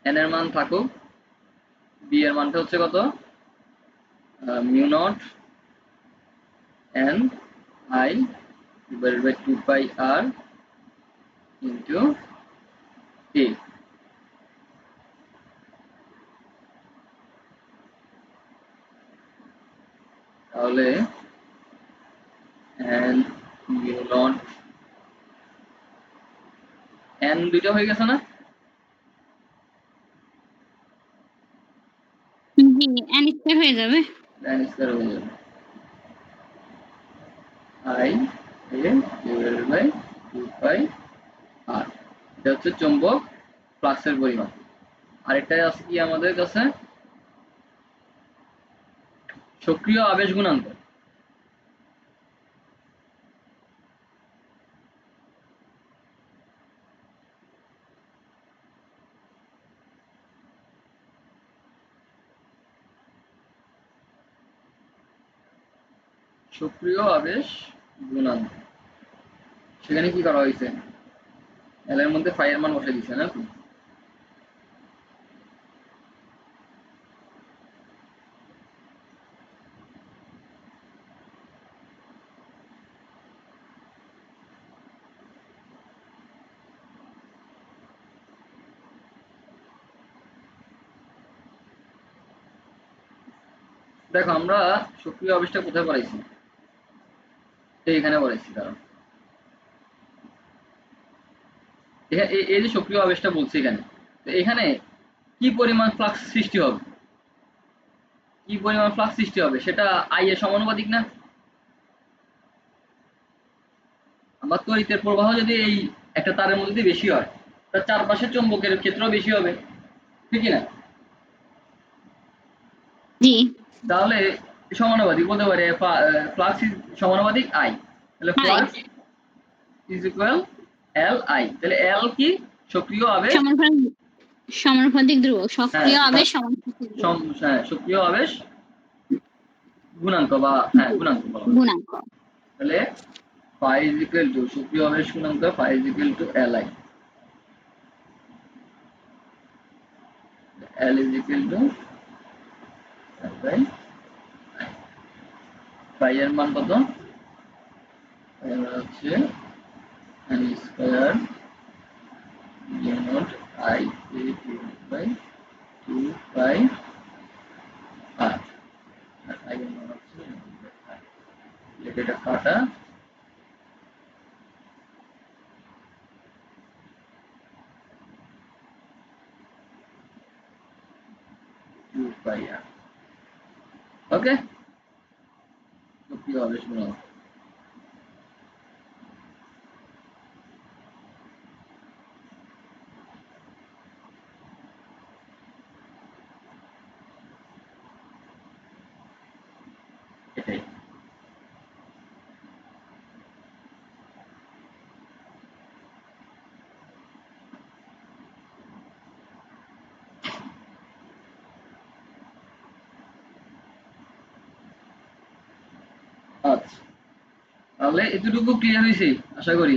এন এর মান থাকুক, বি এর মানটা হচ্ছে কত, mu naught N I divided by 2 pi r into A. তাহলে এন মিউ নট এন দুইটা হয়ে গেছে না, জি এন স্কয়ার হয়ে যাবে। এন স্কয়ার হয়ে যাবে I A divided by 2 pi r, এটা হচ্ছে চৌম্বক ফ্লাক্সের পরিমাণ। আরেকটা আছে কি আমাদের কাছে, সক্রিয় আবেশ গুণাঙ্ক। সক্রিয় আবেশ গুণাঙ্ক, সেখানে কি করা হয়েছে, এল এর মধ্যে ফাই এর মান বসে দিচ্ছে না, দেখো আমরা সক্রিয় আবেশটা কোথায় পড়াইছি, এইখানে পড়াইছি। কারণ এই যে সক্রিয় আবেশটা বলছি এখানে, তো এখানে কি পরিমাণ ফ্লাক্স সৃষ্টি হবে, কি পরিমাণ ফ্লাক্স সৃষ্টি হবে সেটা আই এর সমানুপাতিক না। আমার তড়িতের প্রবাহ যদি এই একটা তারের মধ্যে দিয়ে বেশি হয় তার চারপাশে চৌম্বকের ক্ষেত্র বেশি হবে, ঠিক না? জি তাহলে সমানুপাতিক বলতে পারে ফ্লাক্স ইজ সমানুপাতিক আই, তাহলে high flux is equal L I, তাহলে এল কি সক্রিয় আবেশ, সমানুপাতিক সমানুপাতিক ধ্রুবক হ্যাঁ সক্রিয় আবেশ সমানুপাতিক ধ্রুবক হ্যাঁ সক্রিয় আবেশ গুণাঙ্ক বা হ্যাঁ গুণাঙ্ক বলা হয়। গুণাঙ্ক। তাহলে phi is equal to সক্রিয় আবেশ গুণাঙ্ক phi is equal to li, l is equal to l by i। phi এর মান কত? phi এর মান হচ্ছে n square u not i divided by 2 pi r, আর i এর মান হচ্ছে এটা কাটা 2 pi r। ওকে, সক্রিয় আবেশ গুণাঙ্ক। এটাই। আচ্ছা, তাহলে এতটুকু ক্লিয়ার হয়েছে আশা করি।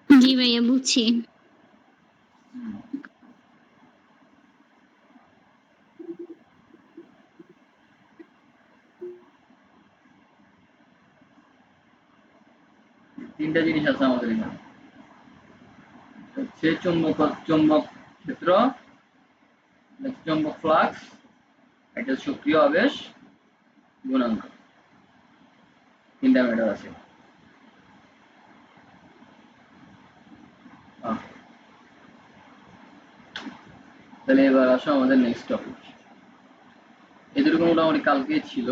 জি ভাইয়া বুঝছি। তিনটা জিনিস আছে আমাদের এখানে, হচ্ছে চৌম্বক ক্ষেত্র, চৌম্বক ফ্লাক্স, একটা সক্রিয় আবেশ গুণাঙ্ক, তিনটা ম্যাটার আছে। তাহলে এবার আসো আমাদের নেক্সট টপিক। এদেরকে মোটামুটি কালকে ছিল।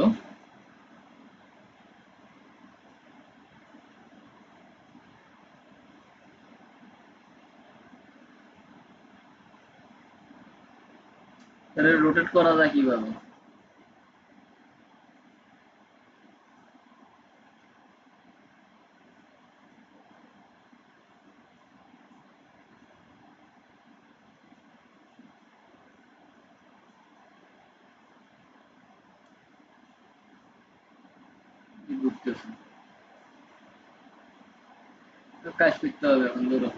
তাহলে রোটেট করা যায় কিভাবে? ঘুরতেছে, কাজ করতে হবে এখন। ধরো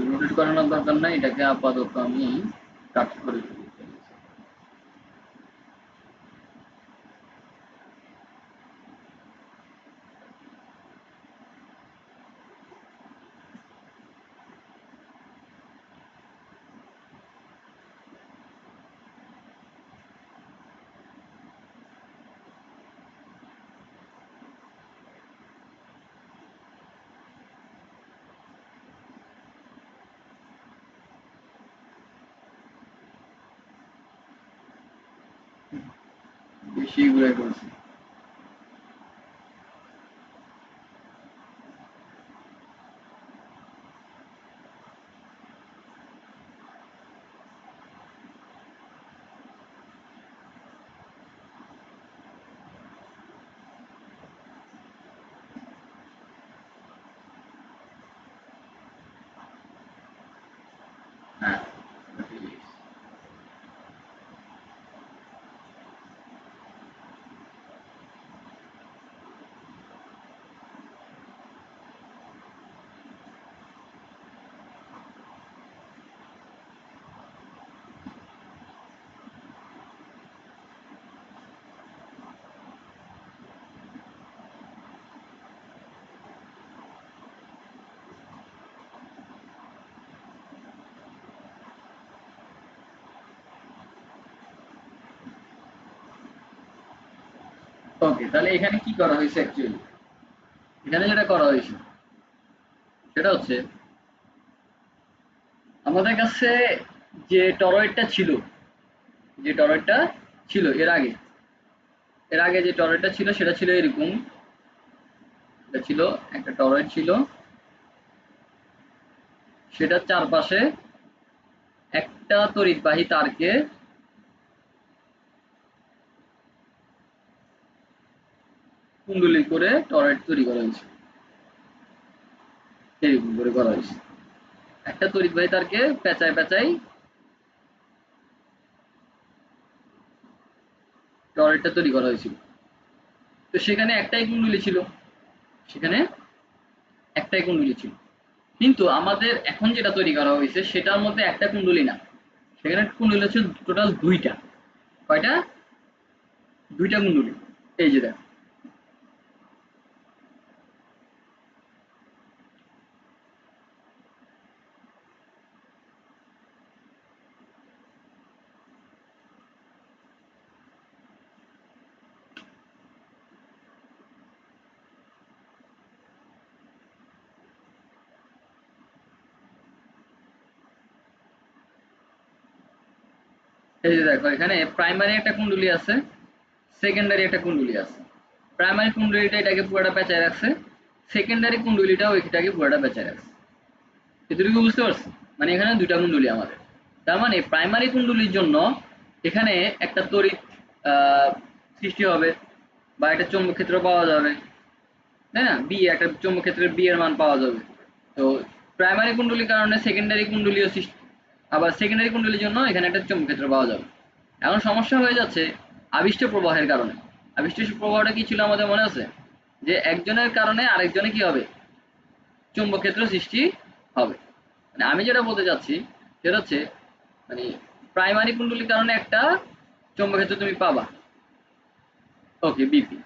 রোটেট করানোর দরকার নাই, এটাকে আপাতত আমি কাট করে ফেলি। বেশি ঘুরে করছি। হ্যাঁ, ওকে, তাহলে এখানে কি করা হয়েছে অ্যাকচুয়ালি? এখানে যেটা করা হয়েছে সেটা হচ্ছে আমাদের কাছে যে টরয়েডটা ছিল, যে টরয়েডটা ছিল এর আগে যে টরয়েডটা ছিল সেটা ছিল এরকম, এটা ছিল একটা টরয়েড ছিল, সেটার চারপাশে একটা তড়িৎবাহী তারকে কুণ্ডলী করে টরয়েড তৈরি করা হয়েছে, এরকম করে করা হয়েছে। একটা তড়িৎবাহী তারকে পেঁচায় পেঁচাই টরয়েডটা তৈরি করা হয়েছিল। তো সেখানে একটাই কুণ্ডলী ছিল, সেখানে একটাই কুণ্ডলী ছিল। কিন্তু আমাদের এখন যেটা তৈরি করা হয়েছে সেটার মধ্যে একটা কুণ্ডলী না, সেখানে কুণ্ডলী হচ্ছে টোটাল দুইটা। কয়টা? দুইটা কুণ্ডলী। এই যে দেখ, এই যে দেখো এখানে প্রাইমারি একটা কুণ্ডলী আছে, সেকেন্ডারি একটা কুণ্ডলী আছে। প্রাইমারি কুণ্ডলীটা এটাকে পুরোটা পেঁচায় রাখছে, সেকেন্ডারি কুণ্ডলীটাও এটাকে পুরোটা পেঁচায় রাখছে। এতটুকু বুঝতে পারছি? মানে এখানে দুইটা কুণ্ডলী আমাদের। তার মানে প্রাইমারি কুণ্ডলীর জন্য এখানে একটা তড়িৎ সৃষ্টি হবে বা একটা চৌম্বক ক্ষেত্র পাওয়া যাবে, তাই না? বি, একটা চৌম্বক ক্ষেত্রের বি এর মান পাওয়া যাবে। তো প্রাইমারি কুণ্ডলীর কারণে সেকেন্ডারি কুণ্ডলীও সৃষ্টি, আবার সেকেন্ডারি কুণ্ডলীর জন্য এখানে একটা চৌম্বক ক্ষেত্র পাওয়া যাবে। এখন সমস্যা হয়ে যাচ্ছে আবিষ্ট প্রবাহের কারণে। আবিষ্ট প্রবাহটা কি ছিল আমাদের মনে আছে? যে একজনের কারণে আরেকজনে কি হবে? চৌম্বক ক্ষেত্র সৃষ্টি হবে। মানে আমি যেটা বলতে চাচ্ছি সেটা হচ্ছে, মানে প্রাইমারি কুণ্ডলীর কারণে একটা চৌম্বক ক্ষেত্র তুমি পাবা, ওকে, বিপি।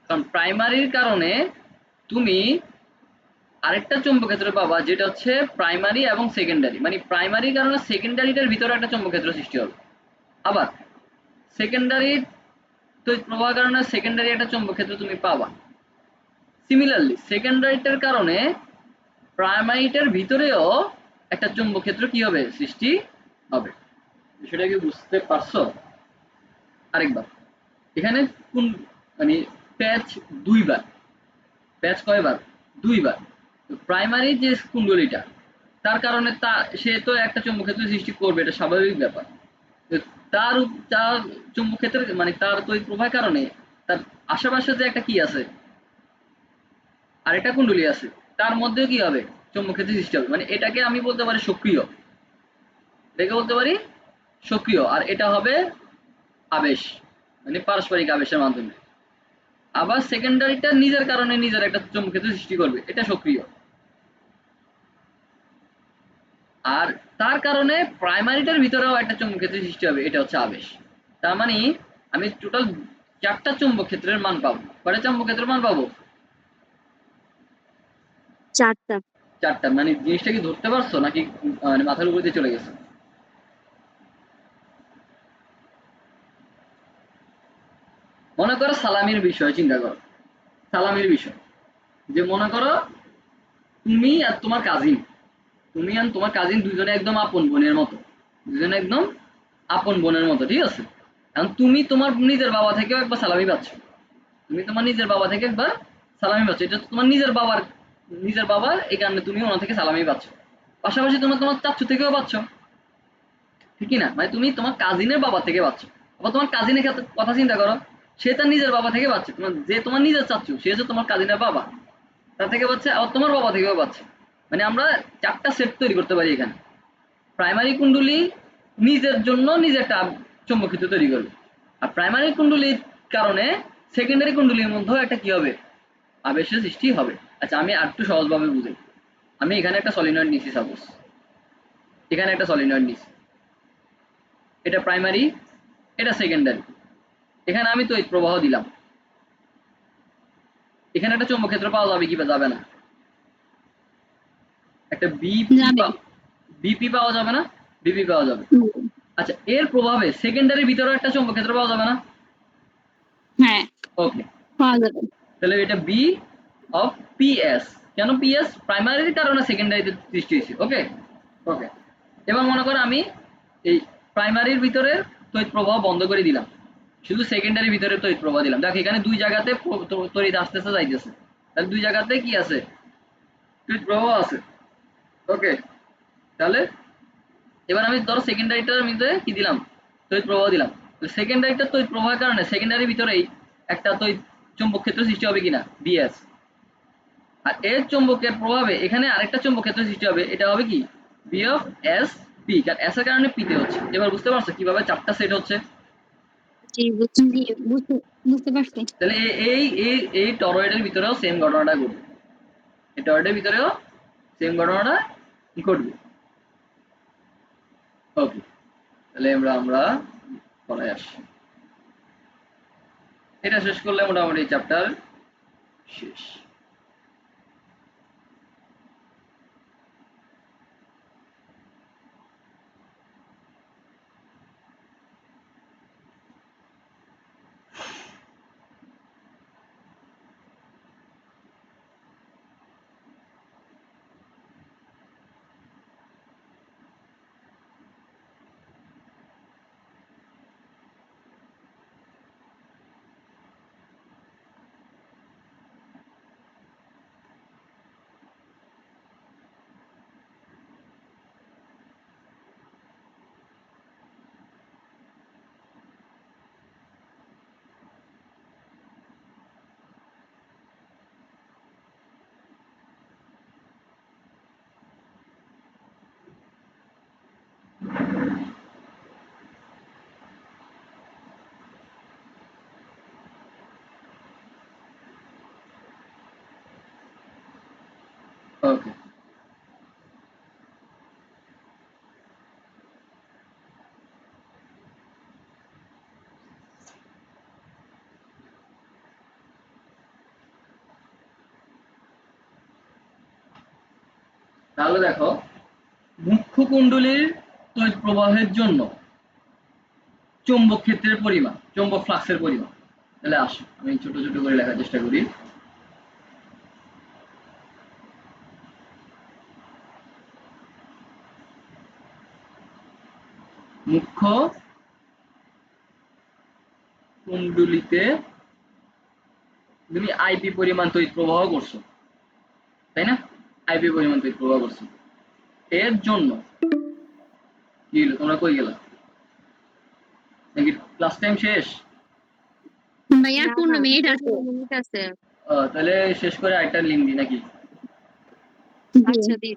কারণ প্রাইমারির কারণে তুমি আরেকটা চৌম্বক ক্ষেত্র পাবা যেটা হচ্ছে প্রাইমারি এবং সেকেন্ডারি, মানে প্রাইমারির কারণে সেকেন্ডারিটার ভিতরে একটা চৌম্বক ক্ষেত্র সৃষ্টি হবে। আবার সেকেন্ডারি তড়িৎ প্রবাহের কারণে সেকেন্ডারি একটা চৌম্বক ক্ষেত্র তুমি পাবা। সিমিলারলি সেকেন্ডারিটার কারণে প্রাইমারিটার ভিতরেও একটা চৌম্বক ক্ষেত্র কি হবে? সৃষ্টি হবে। বিষয়টা কি বুঝতে পারছো? আরেকবার, এখানে কোন, মানে প্যাচ দুইবার, প্যাচ কয়বার? দুইবার। প্রাইমারি যে কুণ্ডলীটা, তার কারণে সে তো একটা চৌম্বক ক্ষেত্র সৃষ্টি করবে, এটা স্বাভাবিক ব্যাপার। তো তার তার চৌম্বক ক্ষেত্রের মানে তার তড়িৎ প্রবাহের কারণে তার আশেপাশে যে একটা কি আছে, আরেকটা কুণ্ডলী আছে, তার মধ্যেও কি হবে? চৌম্বক ক্ষেত্র সৃষ্টি হবে। মানে এটাকে আমি বলতে পারি সক্রিয়, এটাকে বলতে পারি সক্রিয়, আর এটা হবে আবেশ, মানে পারস্পরিক আবেশের মাধ্যমে। আবার সেকেন্ডারিটা নিজের কারণে নিজের একটা চৌম্বক ক্ষেত্র সৃষ্টি করবে, এটা সক্রিয়। আর তার কারণে প্রাইমারিটার ভিতরেও একটা চৌম্বক ক্ষেত্রের সৃষ্টি হবে, এটা হচ্ছে আবেশ। তার মানে আমি টোটাল চারটা চৌম্বক ক্ষেত্রের মান পাবো। কয়টা চৌম্বক ক্ষেত্রের মান পাবো? চারটা। চারটা। মানে জিনিসটা কি ধরতে পারছো নাকি মানে মাথার উপর দিয়ে চলে গেছে? মনে করো সালামির বিষয় চিন্তা করো, সালামির বিষয়, যে মনে করো তুমি আর তোমার কাজিন, তুমি আর তোমার কাজিন দুজনে একদম আপন বোনের মতো, দুজনে একদম আপন বোনের মতো, ঠিক আছে? এখন তুমি তোমার নিজের বাবা থেকেও একবার সালামি পাচ্ছ, তুমি তোমার নিজের বাবা থেকে একবার সালামি পাচ্ছ, এটা তোমার নিজের বাবার, এই কারণে তুমি ওনা থেকে সালামি পাচ্ছ। পাশাপাশি তোমার তোমার চাচ্ছু থেকেও পাচ্ছ, ঠিক না? মানে তুমি তোমার কাজিনের বাবা থেকে পাচ্ছ। আবার তোমার কাজিনের কথা চিন্তা করো, সে তার নিজের বাবা থেকে পাচ্ছে, তোমার যে তোমার নিজের চাচ্ছু সে হচ্ছে তোমার কাজিনের বাবা, তার থেকে পাচ্ছে, আবার তোমার বাবা থেকেও পাচ্ছে। মানে আমরা চারটা সেট তৈরি করতে পারি এখানে। প্রাইমারি কুণ্ডলী নিজের জন্য নিজে একটা চৌম্বক ক্ষেত্র তৈরি করবে, আর প্রাইমারি কুণ্ডলীর কারণে সেকেন্ডারি কুণ্ডলীর মধ্যেও একটা কি হবে? আবেশের সৃষ্টি হবে। আচ্ছা আমি আর একটু সহজভাবে বুঝাই। আমি এখানে একটা সলিনয়েড নিছি, সাপোজ এখানে একটা সলিনয়েড নিছি, এটা প্রাইমারি, এটা সেকেন্ডারি। এখানে আমি তড়িৎ প্রবাহ দিলাম, এখানে একটা চৌম্বক ক্ষেত্র পাওয়া যাবে কি বা যাবে না? একটা যাবে। বিপি পাওয়া যাবে না? বিপি পাওয়া যাবে। হুম, আচ্ছা এর প্রভাবে সেকেন্ডারির ভিতরেও একটা চৌম্বক ক্ষেত্র পাওয়া যাবে না? হ্যাঁ, ওকে, পাওয়া যাবে। তাহলে এটা বি অফ পিএস। কেন পিএস? প্রাইমারির কারণে সেকেন্ডারিতে সৃষ্টি হয়েছে, ওকে ওকে। এবার মনে করো আমি এই প্রাইমারির ভিতরে তড়িৎ প্রবাহ বন্ধ করে দিলাম, শুধু সেকেন্ডারির ভিতরে তড়িৎ প্রবাহ দিলাম। দেখ এখানে দুই জায়গাতে তড়িৎ আসতেছে যাইতেছে, তাহলে দুই জায়গাতে কি আছে, তড়িৎ প্রবাহ আছে। ওকে, তাহলে এবার আমি ধরো সেকেন্ডারিটার মধ্যে কি দিলাম, তড়িৎ প্রবাহ দিলাম। সেকেন্ডারিটার তড়িৎ প্রবাহের কারণে সেকেন্ডারির ভিতরেই একটা তড়িৎ চুম্বক ক্ষেত্র সৃষ্টি হবে কিনা, বিএস। আর এর চুম্বকের প্রভাবে এখানে আরেকটা চুম্বক ক্ষেত্র সৃষ্টি হবে, এটা হবে কি, বি অফ এস পি, কারণ এস এর কারণে পিতে হচ্ছে। এবার বুঝতে পারছো কিভাবে চারটা সেট হচ্ছে। জি বুঝতে বুঝতে পারছি। তাহলে এই এই এই টরয়েডের ভিতরেও সেম ঘটনাটা ঘটবে, এই টরয়েডের ভিতরেও সেম ঘটনাটা ঘটবে। ওকে, তাহলে আমরা আমরা পড়ায় আসি। এটা শেষ করলে মোটামুটি চ্যাপ্টার শেষ। ওকে, তাহলে দেখো মুখ্য কুণ্ডলীর তড়িৎ প্রবাহের জন্য চৌম্বক ক্ষেত্রের পরিমাণ, চৌম্বক ফ্লাক্সের পরিমাণ। তাহলে আসো আমি ছোট ছোট করে লেখার চেষ্টা করি। মুখ্য কুণ্ডলীতে তুমি আইপি পরিমাণ তড়িৎ প্রবাহ করছো, তাই না? আইপি পরিমাণ তড়িৎ প্রবাহ করছো, এর জন্য কি হলো, তোমরা কই গেলা, নাকি ক্লাস টাইম শেষ? ভাইয়া 15 মিনিট আছে। মিনিট আছে। তাহলে শেষ করে আরেকটা লিঙ্ক দিই নাকি? আচ্ছা দি।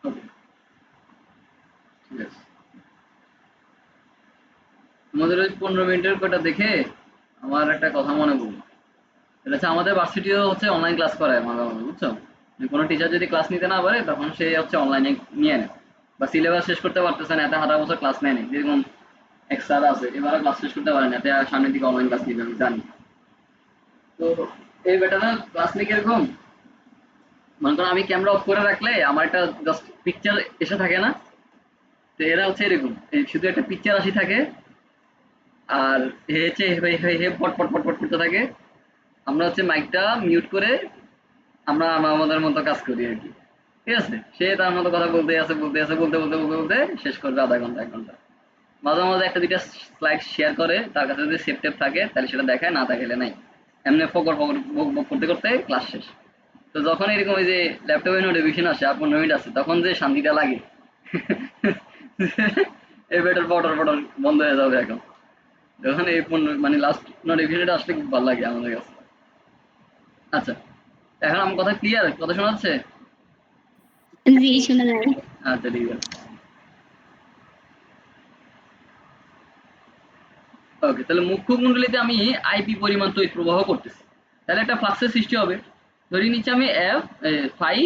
ওকে, ঠিক আছে। তোমাদের ওই 15 মিনিটের কটা দেখে আমার একটা কথা মনে পড়লো। এটা হচ্ছে আমাদের ভার্সিটিও হচ্ছে অনলাইন ক্লাস করায় মাঝে মাঝে, বুঝছো? যে কোনো টিচার যদি ক্লাস নিতে না পারে তখন সে হচ্ছে অনলাইনে নিয়ে নেয়, বা সিলেবাস শেষ করতে পারতেছে না, এত হাজার বছর ক্লাস নেয় নি, যেরকম এক স্যার আছে এবারে ক্লাস শেষ করতে পারে না, এতে সামনের দিকে অনলাইন ক্লাস নিবে আমি জানি। তো এই বেটারা ক্লাস নিয়ে কিরকম, মনে করো আমি ক্যামেরা অফ করে রাখলে আমার একটা জাস্ট পিকচার এসে থাকে না, তো এরা হচ্ছে এরকম, শুধু একটা পিকচার আসি থাকে, আর হে হচ্ছে হে হে হে পট পট পট পট করতে থাকে। আমরা হচ্ছে মাইকটা মিউট করে আমরা আমাদের মতো কাজ করি আর কি। ঠিক আছে, সে তার মতো কথা বলতে আছে বলতে আছে বলতে বলতে বলতে বলতে শেষ করবে আধা ঘন্টা 1 ঘন্টা। মাঝে মাঝে একটা দুইটা স্লাইড শেয়ার করে, তার কাছে যদি সেভ টেপ থাকে তাহলে সেটা দেখায়, না দেখালে নাই, এমনি ফকর ফকর বক বক করতে করতে ক্লাস শেষ। তো যখন এরকম ওই যে ল্যাপটপে নোটিফিকেশন আসে আর 15 মিনিট আছে, তখন যে শান্তিটা লাগে এই বেটার পটর পটর বন্ধ হয়ে যাবে এখন, যখন এই 15 মানে লাস্ট নোটিফিকেশনটা আসলে খুব ভালো লাগে আমাদের কাছে। আচ্ছা, এখন আমার কথা ক্লিয়ার, কথা শোনা যাচ্ছে? জি শোনা যায়। আচ্ছা ঠিক আছে। ওকে, তাহলে মুখ্য কুণ্ডলীতে আমি আইপি পরিমাণ তড়িৎ প্রবাহ করতেছি, তাহলে একটা ফ্লাক্সের সৃষ্টি হবে। ধরে নিচ্ছি আমি এফ ফাই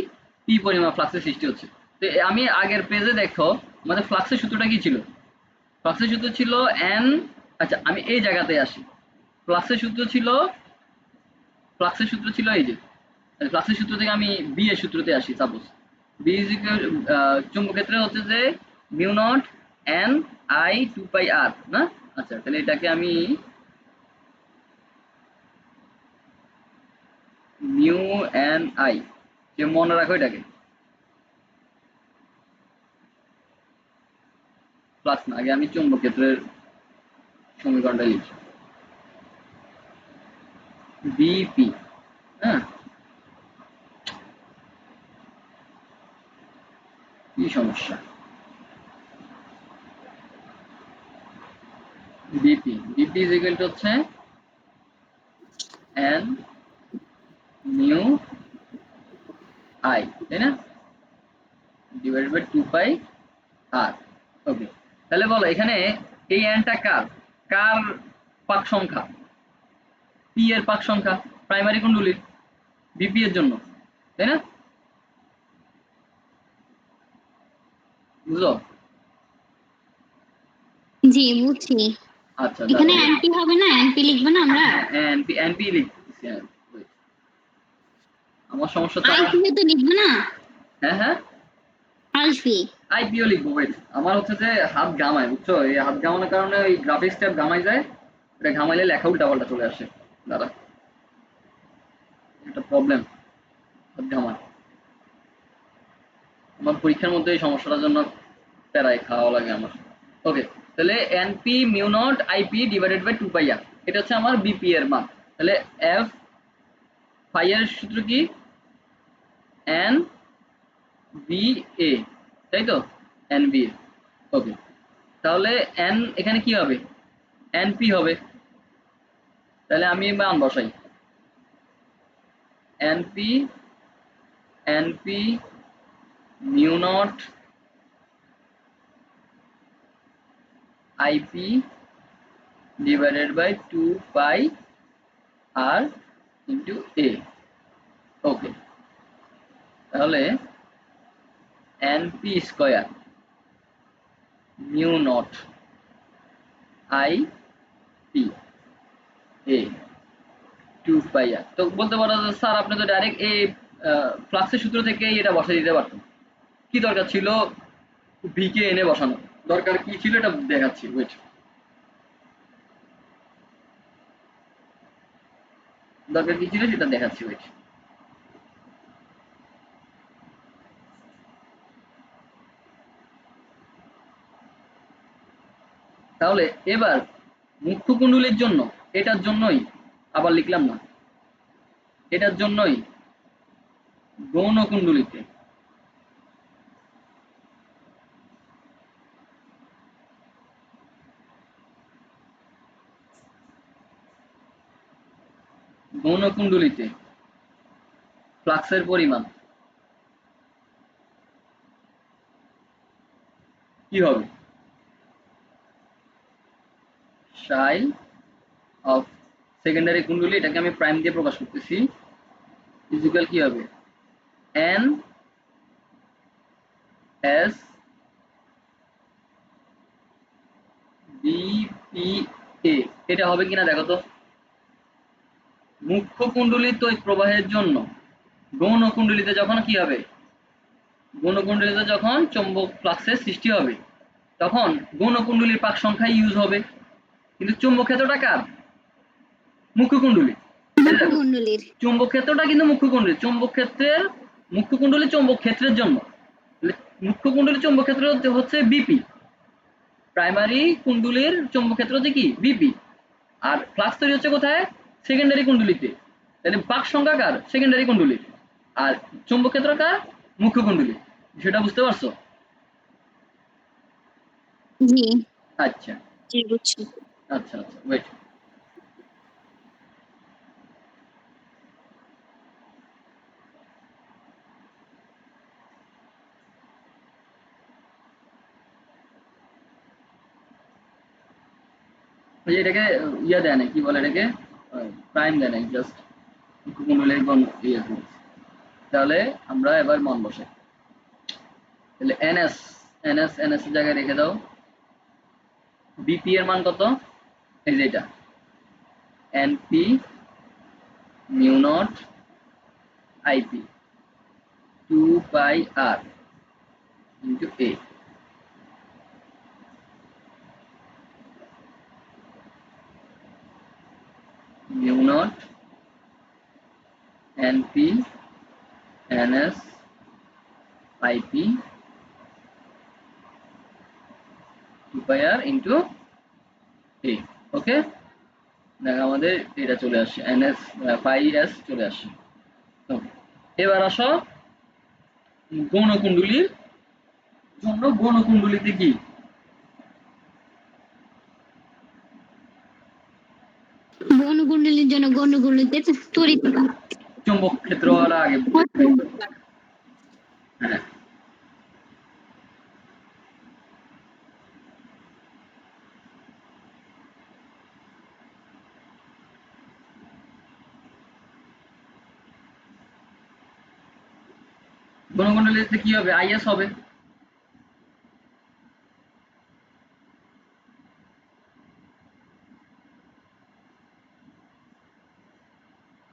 পি পরিমাণ ফ্লাক্সের সৃষ্টি হচ্ছে। তো আমি আগের পেজে দেখো আমাদের ফ্লাক্সের সূত্রটা কি ছিল? ফ্লাক্সের সূত্র ছিল এন, আচ্ছা আমি এই জায়গাতে আসি। ফ্লাক্সের সূত্র ছিল, ফ্লাক্সের সূত্র ছিল এই যে, ফ্লাক্সের সূত্র থেকে আমি বি এর সূত্রতে আসি। সাপোজ বি ইজ ইকুয়াল, চুম্বক ক্ষেত্রে হচ্ছে যে mu naught N I 2 pi আর না। আচ্ছা তাহলে এটাকে আমি মিউ এন আই, যে মনে রাখো এটাকে ফ্লাক্স না, আগে আমি চুম্বক ক্ষেত্রের সমীকরণটা লিখি বিপি। হ্যাঁ, কি সমস্যা, BP, BP is equal two হচ্ছে এন মিউ আই, তাই না, divided by 2 pi R. Okay, তাহলে বলো এখানে এই এনটা কার, কার পাক সংখ্যা? পি এর পাক সংখ্যা, প্রাইমারি কুণ্ডলীর, বিপি এর জন্য, তাই না? বুঝলো? জি বুঝছি। আচ্ছা এখানে দাঁড়াও, এনপি হবে না, এনপি লিখবো না আমরা? হ্যাঁ এনপি এনপি লিখতেছি, হ্যাঁ, wait, আমার সমস্যা তো আমার, আইপি তো লিখবো না? হ্যাঁ হ্যাঁ আইপি। আইপিও লিখবো। ওয়েট, আমার হচ্ছে যে হাত ঘামায়, বুঝছো, এই হাত ঘামানোর কারণে ওই গ্রাফিক্স ট্যাব ঘামাই যায়, এটা ঘামাইলে লেখা উল্টা পাল্টা চলে আসে। দাদা একটা প্রবলেম, হাত ঘামায়। আমার পরীক্ষার মধ্যে এই সমস্যাটার জন্য প্যারাই খাওয়া লাগে আমার। ওকে, তাহলে NP mu not IP divided by 2 pi R, এটা হচ্ছে আমার বিপি এর মান। তাহলে এফ ফাই এর সূত্র কি, এন বি এ, তাই তো, এন বি এ। ওকে, তাহলে এন এখানে কি হবে, এনপি হবে। তাহলে আমি মান বসাই, NP, NP mu not IP divided by 2 pi R into A. Okay, তাহলে NP square mu naught I P A 2 pi r. তো বলতে পারো যে স্যার আপনি তো ডাইরেক্ট এই ফ্লাক্সের সূত্র থেকে এটা বসাই দিতে পারতেন, কি দরকার ছিল ভি কে এনে বসানো, দরকার কি ছিল এটা দেখাচ্ছি। ওয়েট, দরকার কি ছিল সেটা দেখাচ্ছি। ওয়েট, তাহলে এবার মুখ্য কুণ্ডলীর জন্য, এটার জন্যই আবার লিখলাম না, এটার জন্যই গৌণ কুণ্ডলীতে, গৌণ কুণ্ডলীতে ফ্লাক্সের পরিমাণ কি হবে, সাই অফ সেকেন্ডারি কুণ্ডলী, এটাকে আমি প্রাইম দিয়ে প্রকাশ করতেছি, ইকুয়াল কি হবে এন এস বিপিএ। এটা হবে কিনা দেখো তো। মুখ্য কুণ্ডলী তড়িৎ প্রবাহের জন্য গৌণ কুণ্ডলীতে যখন কি হবে, গৌণ কুণ্ডলীতে যখন চৌম্বক ফ্লাক্সের সৃষ্টি হবে তখন গৌণ কুণ্ডলীর পাক সংখ্যা ইউজ হবে, কিন্তু চুম্বক ক্ষেত্রটা কার? মুখ্য কুণ্ডলী। কুণ্ডলীর চুম্বক ক্ষেত্রটা কিন্তু মুখ্য কুণ্ডলী, চুম্বক ক্ষেত্রের মুখ্য কুণ্ডলী চুম্বক ক্ষেত্রের জন্য, মুখ্য কুণ্ডলী চুম্বক ক্ষেত্র হচ্ছে বিপি, প্রাইমারি কুণ্ডলীর চুম্বক ক্ষেত্র হচ্ছে কি বিপি, আর ফ্লাক্স তৈরি হচ্ছে কোথায়? সেকেন্ডারি কুণ্ডলীতে। তাহলে পাক সংখ্যা কার? সেকেন্ডারি কুণ্ডলী। আর চুম্বক ক্ষেত্র কার? মুখ্য কুণ্ডলী। সেটা বুঝতে পারছো? জি আচ্ছা জি বুঝছি। আচ্ছা আচ্ছা ওয়েট। ওই যে এটাকে ইয়ে দেয় না, কি বলে এটাকে, প্রাইম দেয় না, জাস্ট মুখ্য কুণ্ডলীর ইয়ে করছি। তাহলে আমরা এবার মান বসাই। তাহলে এনএস, এনএস এনএস এর জায়গায় রেখে দাও। বিপি এর মান কত? এই যে এটা NP mu not IP 2 pi r into A. Mu not NP NS IP 2 pi r into A. Okay, দেখ আমাদের এটা চলে আসছে এনএস পাই এস চলে আসছে। Okay. এবার আসো গৌণ কুণ্ডলীর জন্য। গৌণ কুণ্ডলীতে কি? গৌণ কুণ্ডলীর জন্য গৌণ কুণ্ডলীতে তড়িৎ চুম্বক ক্ষেত্র ওরা আগে হ্যাঁ। গৌণ কুণ্ডলীতে কি হবে? আইএস হবে।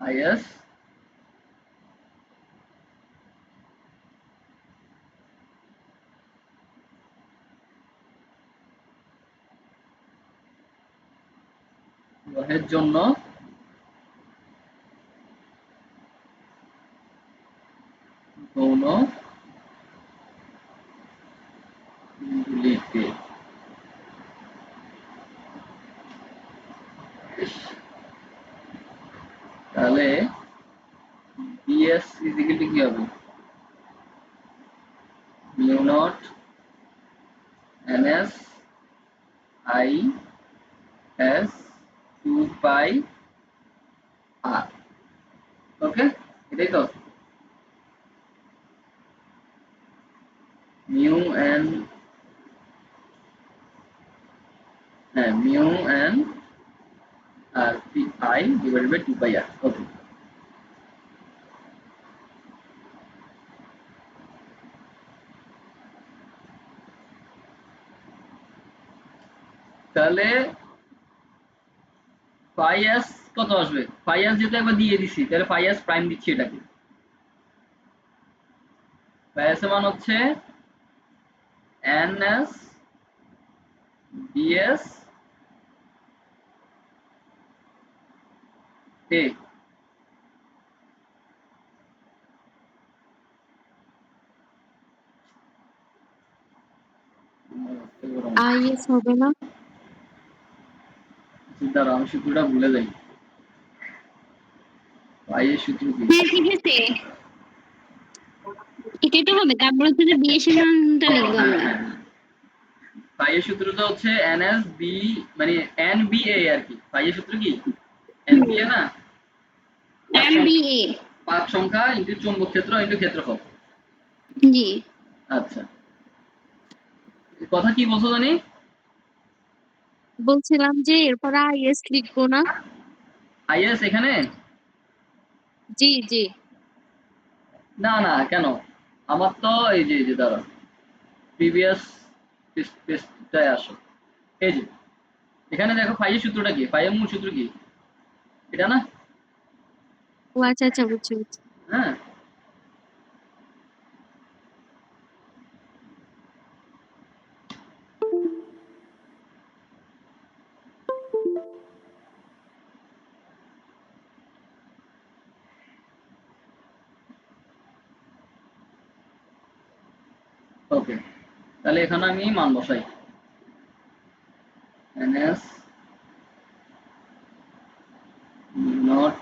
আইএস গ্রহের জন্য গৌণ কুণ্ডলীতে তাহলে বিএস ইজিক্যাল কি হবে? Mu not NS I S 2 pi R. Okay, এটাই তো মিউ এন, হ্যাঁ mu N R P I divided by 2 pi R. Okay, তাহলে ফাই এস কত আসবে? ফাই এস যেহেতু একবার দিয়ে দিছি, তাহলে ফাই এস প্রাইম দিচ্ছি এটাকে। ফাই এস এর মান হচ্ছে N S BS A. Is হবে না? দাঁড়া আমি সূত্রটা ভুলে যাই। ফাই এর সূত্র কি? হ্যাঁ ঠিক আছে, এটাই তো হবে। তারপর হচ্ছে যে বিএস এর মানটা লিখবো হ্যাঁ আমরা। হ্যাঁ, ফাই এর সূত্রটা হচ্ছে এনএস বি মানে এন বি এ আর কি। ফাই এর সূত্র কি? এন বি এ না, এমবিএ। পাক সংখ্যা ইনটু চৌম্বক ক্ষেত্র ইনটু ক্ষেত্রফল। জি আচ্ছা, কথা কি বলছো জানি? বলছিলাম যে এরপর আইএস লিখবো না? আইএস এখানে জি জি না না কেন আমার তো এই যে দাঁড়া প্রিভিয়াস পেজটায় আসো এই যে এখানে দেখো ফাইয়ের সূত্রটা কি ফাইয়ের মূল সূত্র কি এটা না ও আচ্ছা আচ্ছা বুঝছি বুঝছি হ্যাঁ ওকে তাহলে এখানে আমি মান বসাই NS not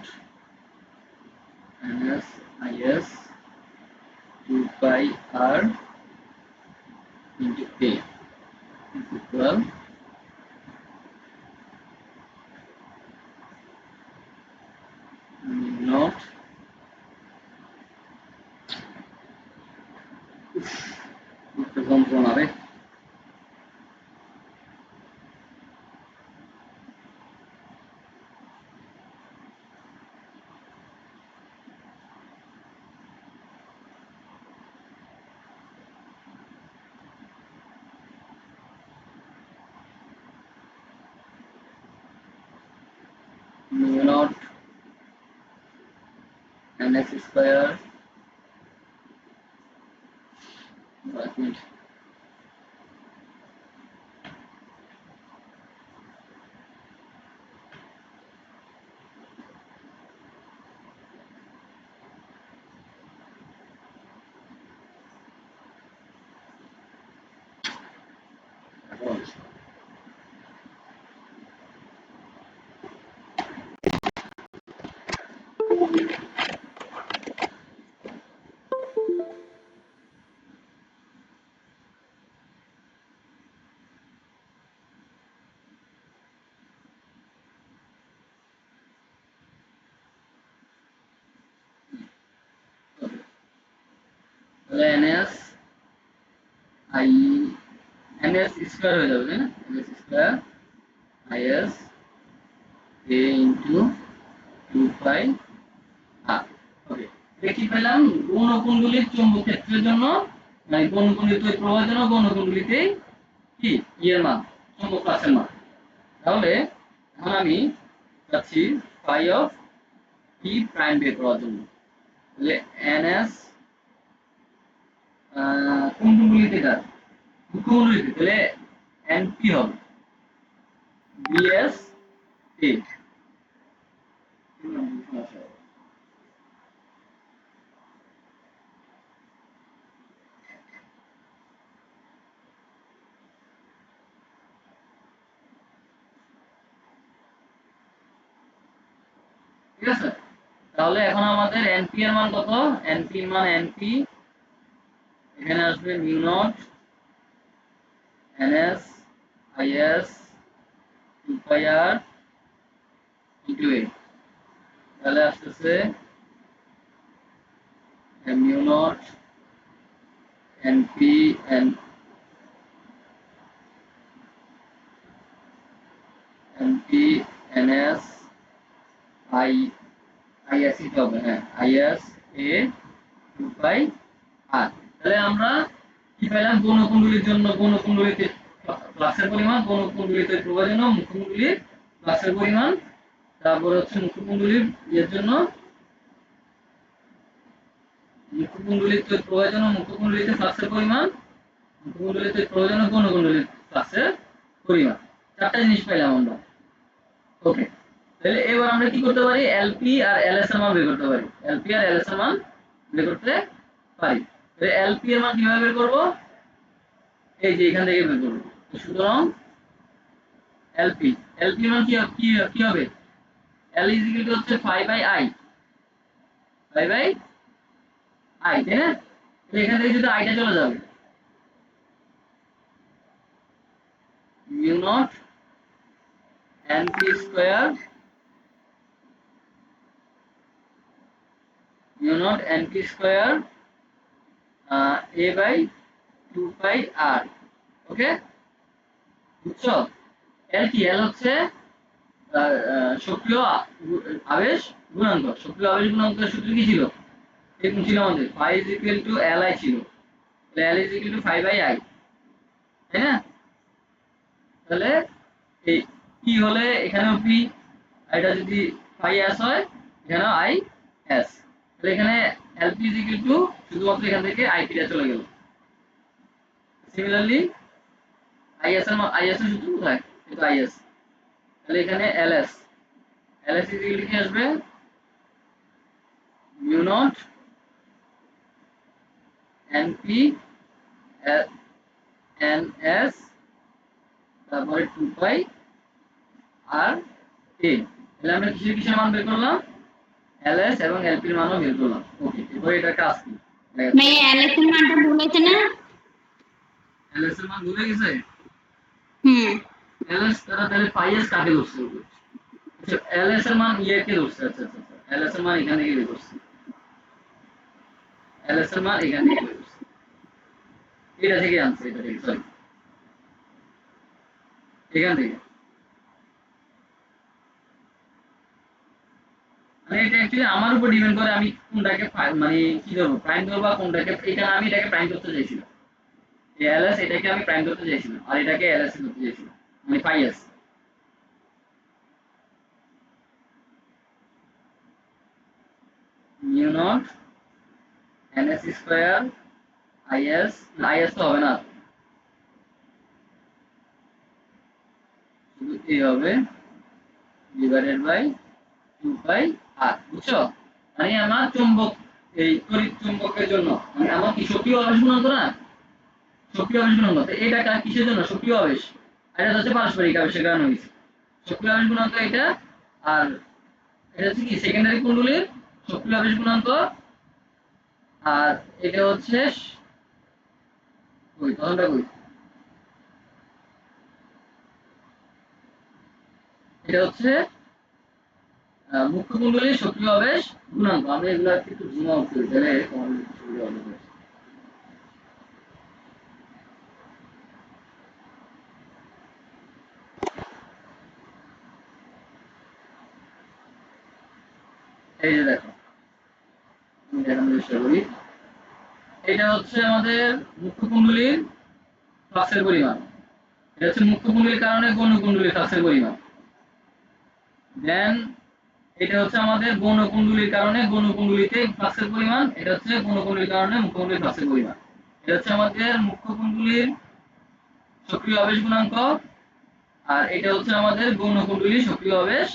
NS IS 2 pi R into K equal not যন্ত্রণা রে মিউ নট এনএস স্কয়ার তাহলে এনএস আই এনএস স্কয়ার হয়ে যাবে তাই না NS square IS A into 2 pi R okay এটা কি পেলাম গৌণকুণ্ডলীর চৌম্বক ক্ষেত্রের জন্য মানে গৌণকুণ্ডলী তড়িৎ প্রবাহের জন্য গৌণকুণ্ডলীতে কি ইয়ের মান চৌম্বক ফ্লাক্সের মান তাহলে এখন আমি যাচ্ছি ফাই অফ পি প্রাইম বের করার জন্য তাহলে এনএস কোন কুণ্ডলীতে কার মুখ্য কুণ্ডলীতে তাহলে এনপি হবে বিএস এ ঠিক আছে তাহলে এখন আমাদের এনপি এর মান কত এনপি এর মান এনপি এখানে আসবে mu not NS IS 2 pi r into A তাহলে আসতেছে mu not NP N NP NS I IS ই হবে হ্যাঁ আইএস এ 2 পাই আর তাহলে আমরা কি পেলাম গৌণকুণ্ডলীর জন্য গৌণকুণ্ডলীতে ফ্লাক্সের পরিমাণ গৌণকুণ্ডলীতে প্রবাহের জন্য মুখ্যকুণ্ডলীর ফ্লাক্সের পরিমাণ তারপর হচ্ছে মুখ্যকুণ্ডলীর এর জন্য মুখ্যকুণ্ডলীতে প্রবাহের জন্য মুখ্যকুণ্ডলীতে ফ্লাক্সের পরিমাণ মুখ্যকুণ্ডলীতে প্রবাহের জন্য গৌণকুণ্ডলীর ফ্লাক্সের পরিমাণ চারটা জিনিস পেলাম আমরা ওকে তাহলে এবার আমরা কি করতে পারি এলপি আর এলএস এর মান বের করতে পারি এলপি আর এলএস এর মান বের করতে পারি তাহলে এলপি এর মান কিভাবে বের করব এই যে এখান থেকে বের করব সুতরাং এলপি এলপি এর মান কি হবে এল ইজ ইকুয়াল টু হচ্ছে 5 বাই আই 5 বাই আই তাই না তাহলে এখান থেকে যদি আইটা চলে যাবে mu not NP square mu not NP square a by 2 pi R okay বুঝছো এল কি এল হচ্ছে সক্রিয় আবেশ গুণাঙ্ক। সক্রিয় আবেশ গুণাঙ্কের সূত্র কি ছিল? এরকম ছিল আমাদের phi is equal to li ছিল, তাহলে l is equal to phi by i, তাই না? তাহলে এই p হলে এখানেও p, এটা যদি phi s হয় এখানেও i s, তাহলে এখানে lp is equal to শুধুমাত্র এখান থেকে ip টা চলে গেল। সিমিলারলি is এর সূত্র কোথায়? এটা is, তাহলে এখানে ls is equal to কি আসবে? mu naught np ns তারপরে 2 পাই আর a। তাহলে আমরা কিসের কিসের মান বের করলাম? ls এবং lp এর মানও বের করলাম। ওকে, এবারে এটা কাজ কি? ভাই এলএস এর মানটা বলেছে না? ls এর মান ভুলে গেছে? হুম। ls তাহলে পাই s কাকে ধরছে? আচ্ছা, ls এর মান কে ধরছে। আচ্ছা আচ্ছা আচ্ছা, ls এর মান এখান থেকে বের করছি, ls এর মান এখান থেকে বের করছি, এটা থেকে আনছে, এটা থেকে, সরি, এখান থেকে। মানে এটা অ্যাকচুয়ালি আমার উপর ডিপেন্ড করে আমি কোনটাকে মানে কি ধরবো, প্রাইম ধরবো বা কোনটাকে, এখানে আমি এটাকে প্রাইম করতে চাইছিলাম, এই ls এটাকে আমি প্রাইম করতে চাইছিলাম আর এটাকে ls করতে চাইছিলাম, মানে পাই s। Mu not ns square is, is তো হবে না, শুধু a হবে ডিভাইডেড বাই 2 পাই r, বুঝছো? মানে আমার চুম্বক, এই তড়িৎ চুম্বকের জন্য, মানে আমার কি সক্রিয় আবেশ গুণাঙ্ক না, সক্রিয় আবেশ গুণাঙ্ক, তো এটা কিসের জন্য? সক্রিয় আবেশ, আর এটা হচ্ছে পারস্পরিক আবেশের কারণে হয়েছে সক্রিয় আবেশ গুণাঙ্ক এটা। আর এটা হচ্ছে কি সেকেন্ডারি কুণ্ডলীর সক্রিয় আবেশ গুণাঙ্ক, আর এটা হচ্ছে কই তখনটা কই, এটা হচ্ছে মুখ্য কুণ্ডলীর সক্রিয় আবেশ গুণাঙ্ক। আমি এগুলো একটু জুম আউট করি, তাহলে তোমাদের একটু সুবিধা হবে। এই যে দেখো, আমি দেখানোর চেষ্টা করি, এটা হচ্ছে আমাদের মুখ্য কুণ্ডলীর ফ্লাক্সের পরিমাণ, এটা হচ্ছে মুখ্য কুণ্ডলীর কারণে গৌণ কুণ্ডলীর ফ্লাক্সের পরিমাণ। দেন এটা হচ্ছে আমাদের গৌণ কুণ্ডলীর কারণে গৌণ কুণ্ডলীতে ফ্লাক্সের পরিমাণ, এটা হচ্ছে গৌণ কুণ্ডলীর কারণে মুখ্য কুণ্ডলীর ফ্লাক্সের পরিমাণ। এটা হচ্ছে আমাদের মুখ্য কুণ্ডলীর সক্রিয় আবেশ গুণাঙ্ক, আর এটা হচ্ছে আমাদের গৌণ কুণ্ডলীর সক্রিয় আবেশ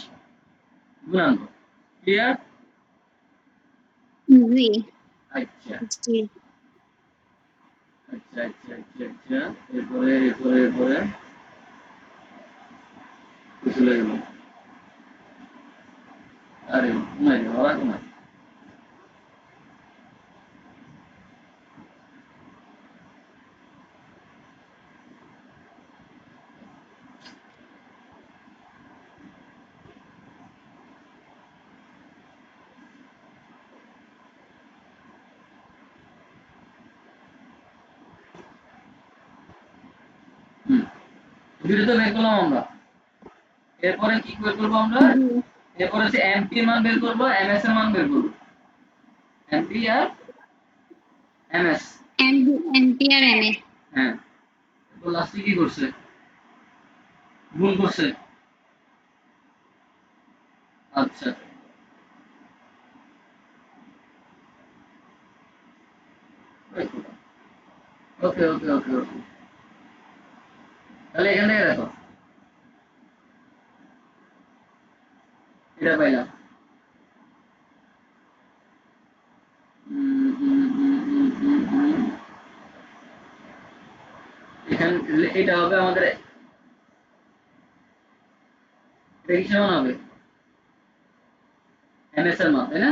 গুণাঙ্ক। ক্লিয়ার? জি। আচ্ছা জি। আচ্ছা আচ্ছা আচ্ছা আচ্ছা, এরপরে চলে গেল, আরে নাই ওরা না। দুটো তো বের করলাম আমরা, এরপরে কি বের করবো আমরা? এরপরে হচ্ছে এমপি এর মান বের করবো, এমএস এর মান বের করবো, এমপি আর এমএস। এমপি আর এমএস। হ্যাঁ, তো লাস্টে কি করছে? গুণ করছে। আচ্ছা, ওকে ওকে ওকে ওকে, তাহলে এখান থেকে দেখো, এটা পাইলাম। এখানে এটা হবে আমাদের, এটা কিসের মান হবে? এমএস এর মান, তাই না?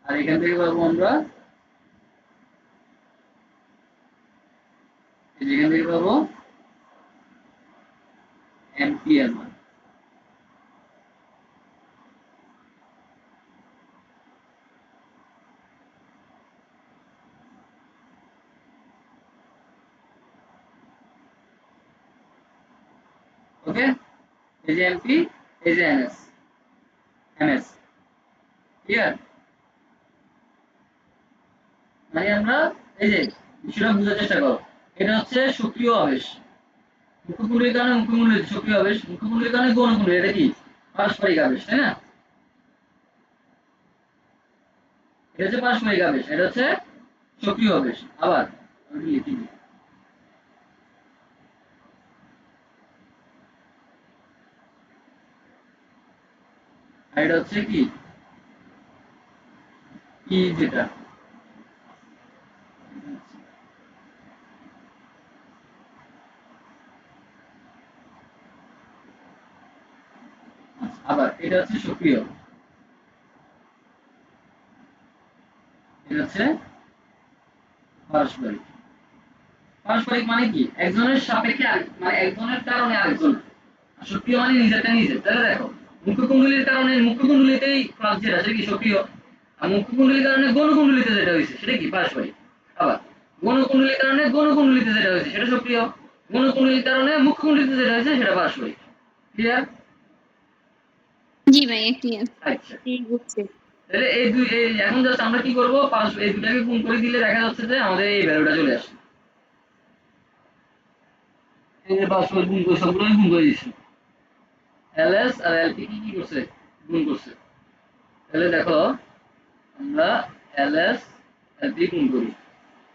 আর এখান থেকে পাবো আমরা, যেখান থেকে পাবো এমপি এর মান। এই যে এমপি, এই যে এমএস। ক্লিয়ার? মানে আমরা এই যে বিষয়টা বোঝার চেষ্টা করো, এটা হচ্ছে সক্রিয় আবেশ। মুখ্যকুণ্ডলীর কারণে মুখ্যকুণ্ডলী সক্রিয় আবেশ, মুখ্যকুণ্ডলীর কারণে গৌণকুণ্ডলী, এটা কি পারস্পরিক আবেশ, তাই না? এটা হচ্ছে পারস্পরিক আবেশ, এটা হচ্ছে সক্রিয় আবেশ। আবার আমি লিখি দিই। আর এটা হচ্ছে কি ই যেটা আবার এটা হচ্ছে সক্রিয়, এটা হচ্ছে পারস্পরিক। পারস্পরিক মানে কি একজনের সাপেক্ষে মানে একজনের কারণে আরেকজন। সক্রিয় মানে নিজেরটা নিজে। তাহলে দেখো মুখ্যকুণ্ডলীর কারণে মুখ্যকুণ্ডলীতেই প্লাস যেটা সেটা কি সক্রিয়, আর মুখ্যকুণ্ডলীর কারণে গৌণকুণ্ডলীতে যেটা হয়েছে সেটা কি পারস্পরিক। আবার গৌণকুণ্ডলীর কারণে গৌণকুণ্ডলীতে যেটা হয়েছে সেটা সক্রিয়, গৌণকুণ্ডলীর কারণে মুখ্যকুণ্ডলীতে যেটা হয়েছে সেটা পারস্পরিক। ক্লিয়ার? জি ভাইয়া ক্লিয়ার। আচ্ছা, জি বুঝছি। তাহলে এই এখন জাস্ট আমরা কি করবো, এই দুটাকে গুণ করে দিলে দেখা যাচ্ছে যে আমাদের এই ভ্যালুটা চলে আসে। এই যে পারস্পরিক গুণ করে সবগুলোই গুণ করে দিচ্ছি। এলএস আর এলপি কি করছে, গুণ করছে। তাহলে দেখো আমরা এলএস এলপি গুণ করি।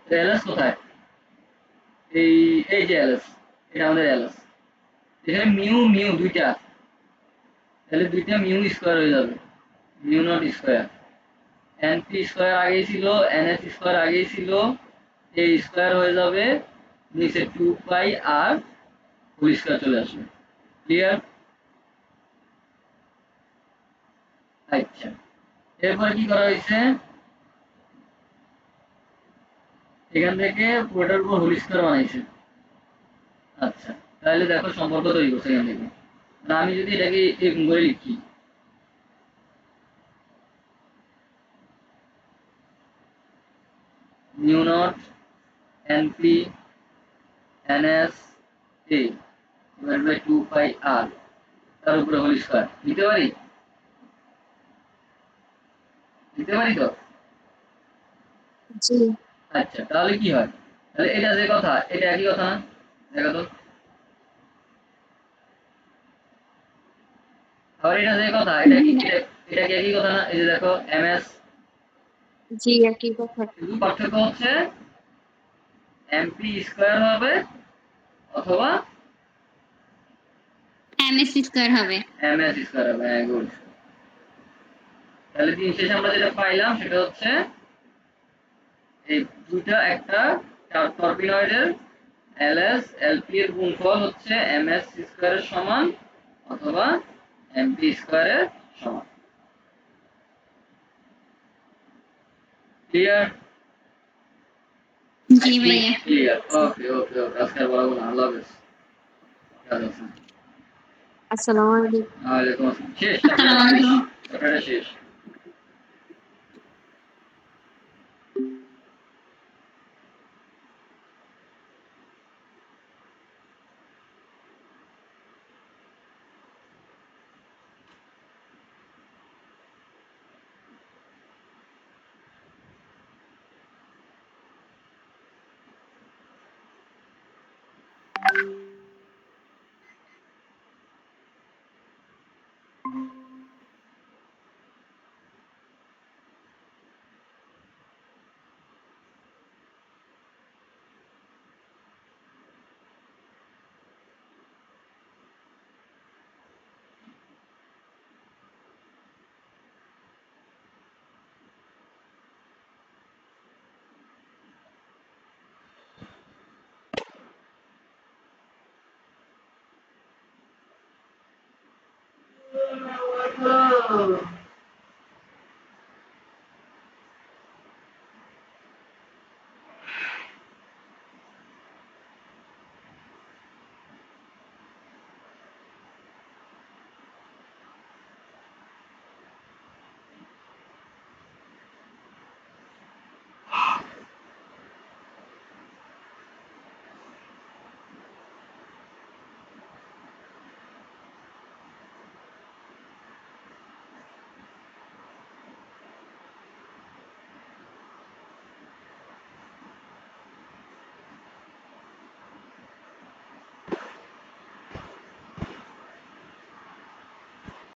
এলএস কোথায়, এই এই যে এলএস, এটা আমাদের এলএস। এখানে মিউ মিউ দুইটা, তাহলে দুইটা মিউ স্কয়ার হয়ে যাবে, mu not square. NP square আগেই ছিল, এনএস স্কয়ার আগেই ছিল, এই স্কয়ার হয়ে যাবে, নিচে 2 পাই আর হোল স্কয়ার চলে আসবে। ক্লিয়ার? আচ্ছা, এরপর কি করা হয়েছে, এখান থেকে পুরোটার উপর হোল স্কয়ার বানাইছে। আচ্ছা, তাহলে দেখো সম্পর্ক তৈরি করছে এখান থেকে। না আমি যদি এটাকে এরকম করে লিখি, mu not NP NS A divide by 2 pi R, তার উপরে হোল স্কয়ার দিতে পারি, দিতে পারি তো? জি আচ্ছা, তাহলে কি হয়, তাহলে এটা যে কথা এটা একই কথা না, দেখো তো। আবার এটা যে কথা এটা কি এটা কি একই কথা না, এই যে দেখো এমএস। জি একই কথা। শুধু পার্থক্য হচ্ছে এমপি স্কয়ার হবে অথবা এমএস স্কয়ার হবে। এমএস স্কয়ার হবে। হ্যাঁ, গুড। তাহলে দিন শেষে আমরা যেটা পাইলাম সেটা হচ্ছে এই দুইটা একটা টরপিনয়েডের এলএস এলপি এর গুণফল হচ্ছে এমএস স্কয়ারের সমান অথবা এমপি স্কয়ারের সমান। ক্লিয়ার? জি ভাইয়া। ক্লিয়ার, ওকে ওকে ওকে, আজকে আর বলবো না, আল্লাহ হাফেজ। কাজ আছে। আসসালামু আলাইকুম। ওয়ালাইকুম আসসালাম। শেষ চ্যাপ্টার আসসালামু শেষ, আলাইকুম। চ্যাপ্টারটা শেষ। Oh.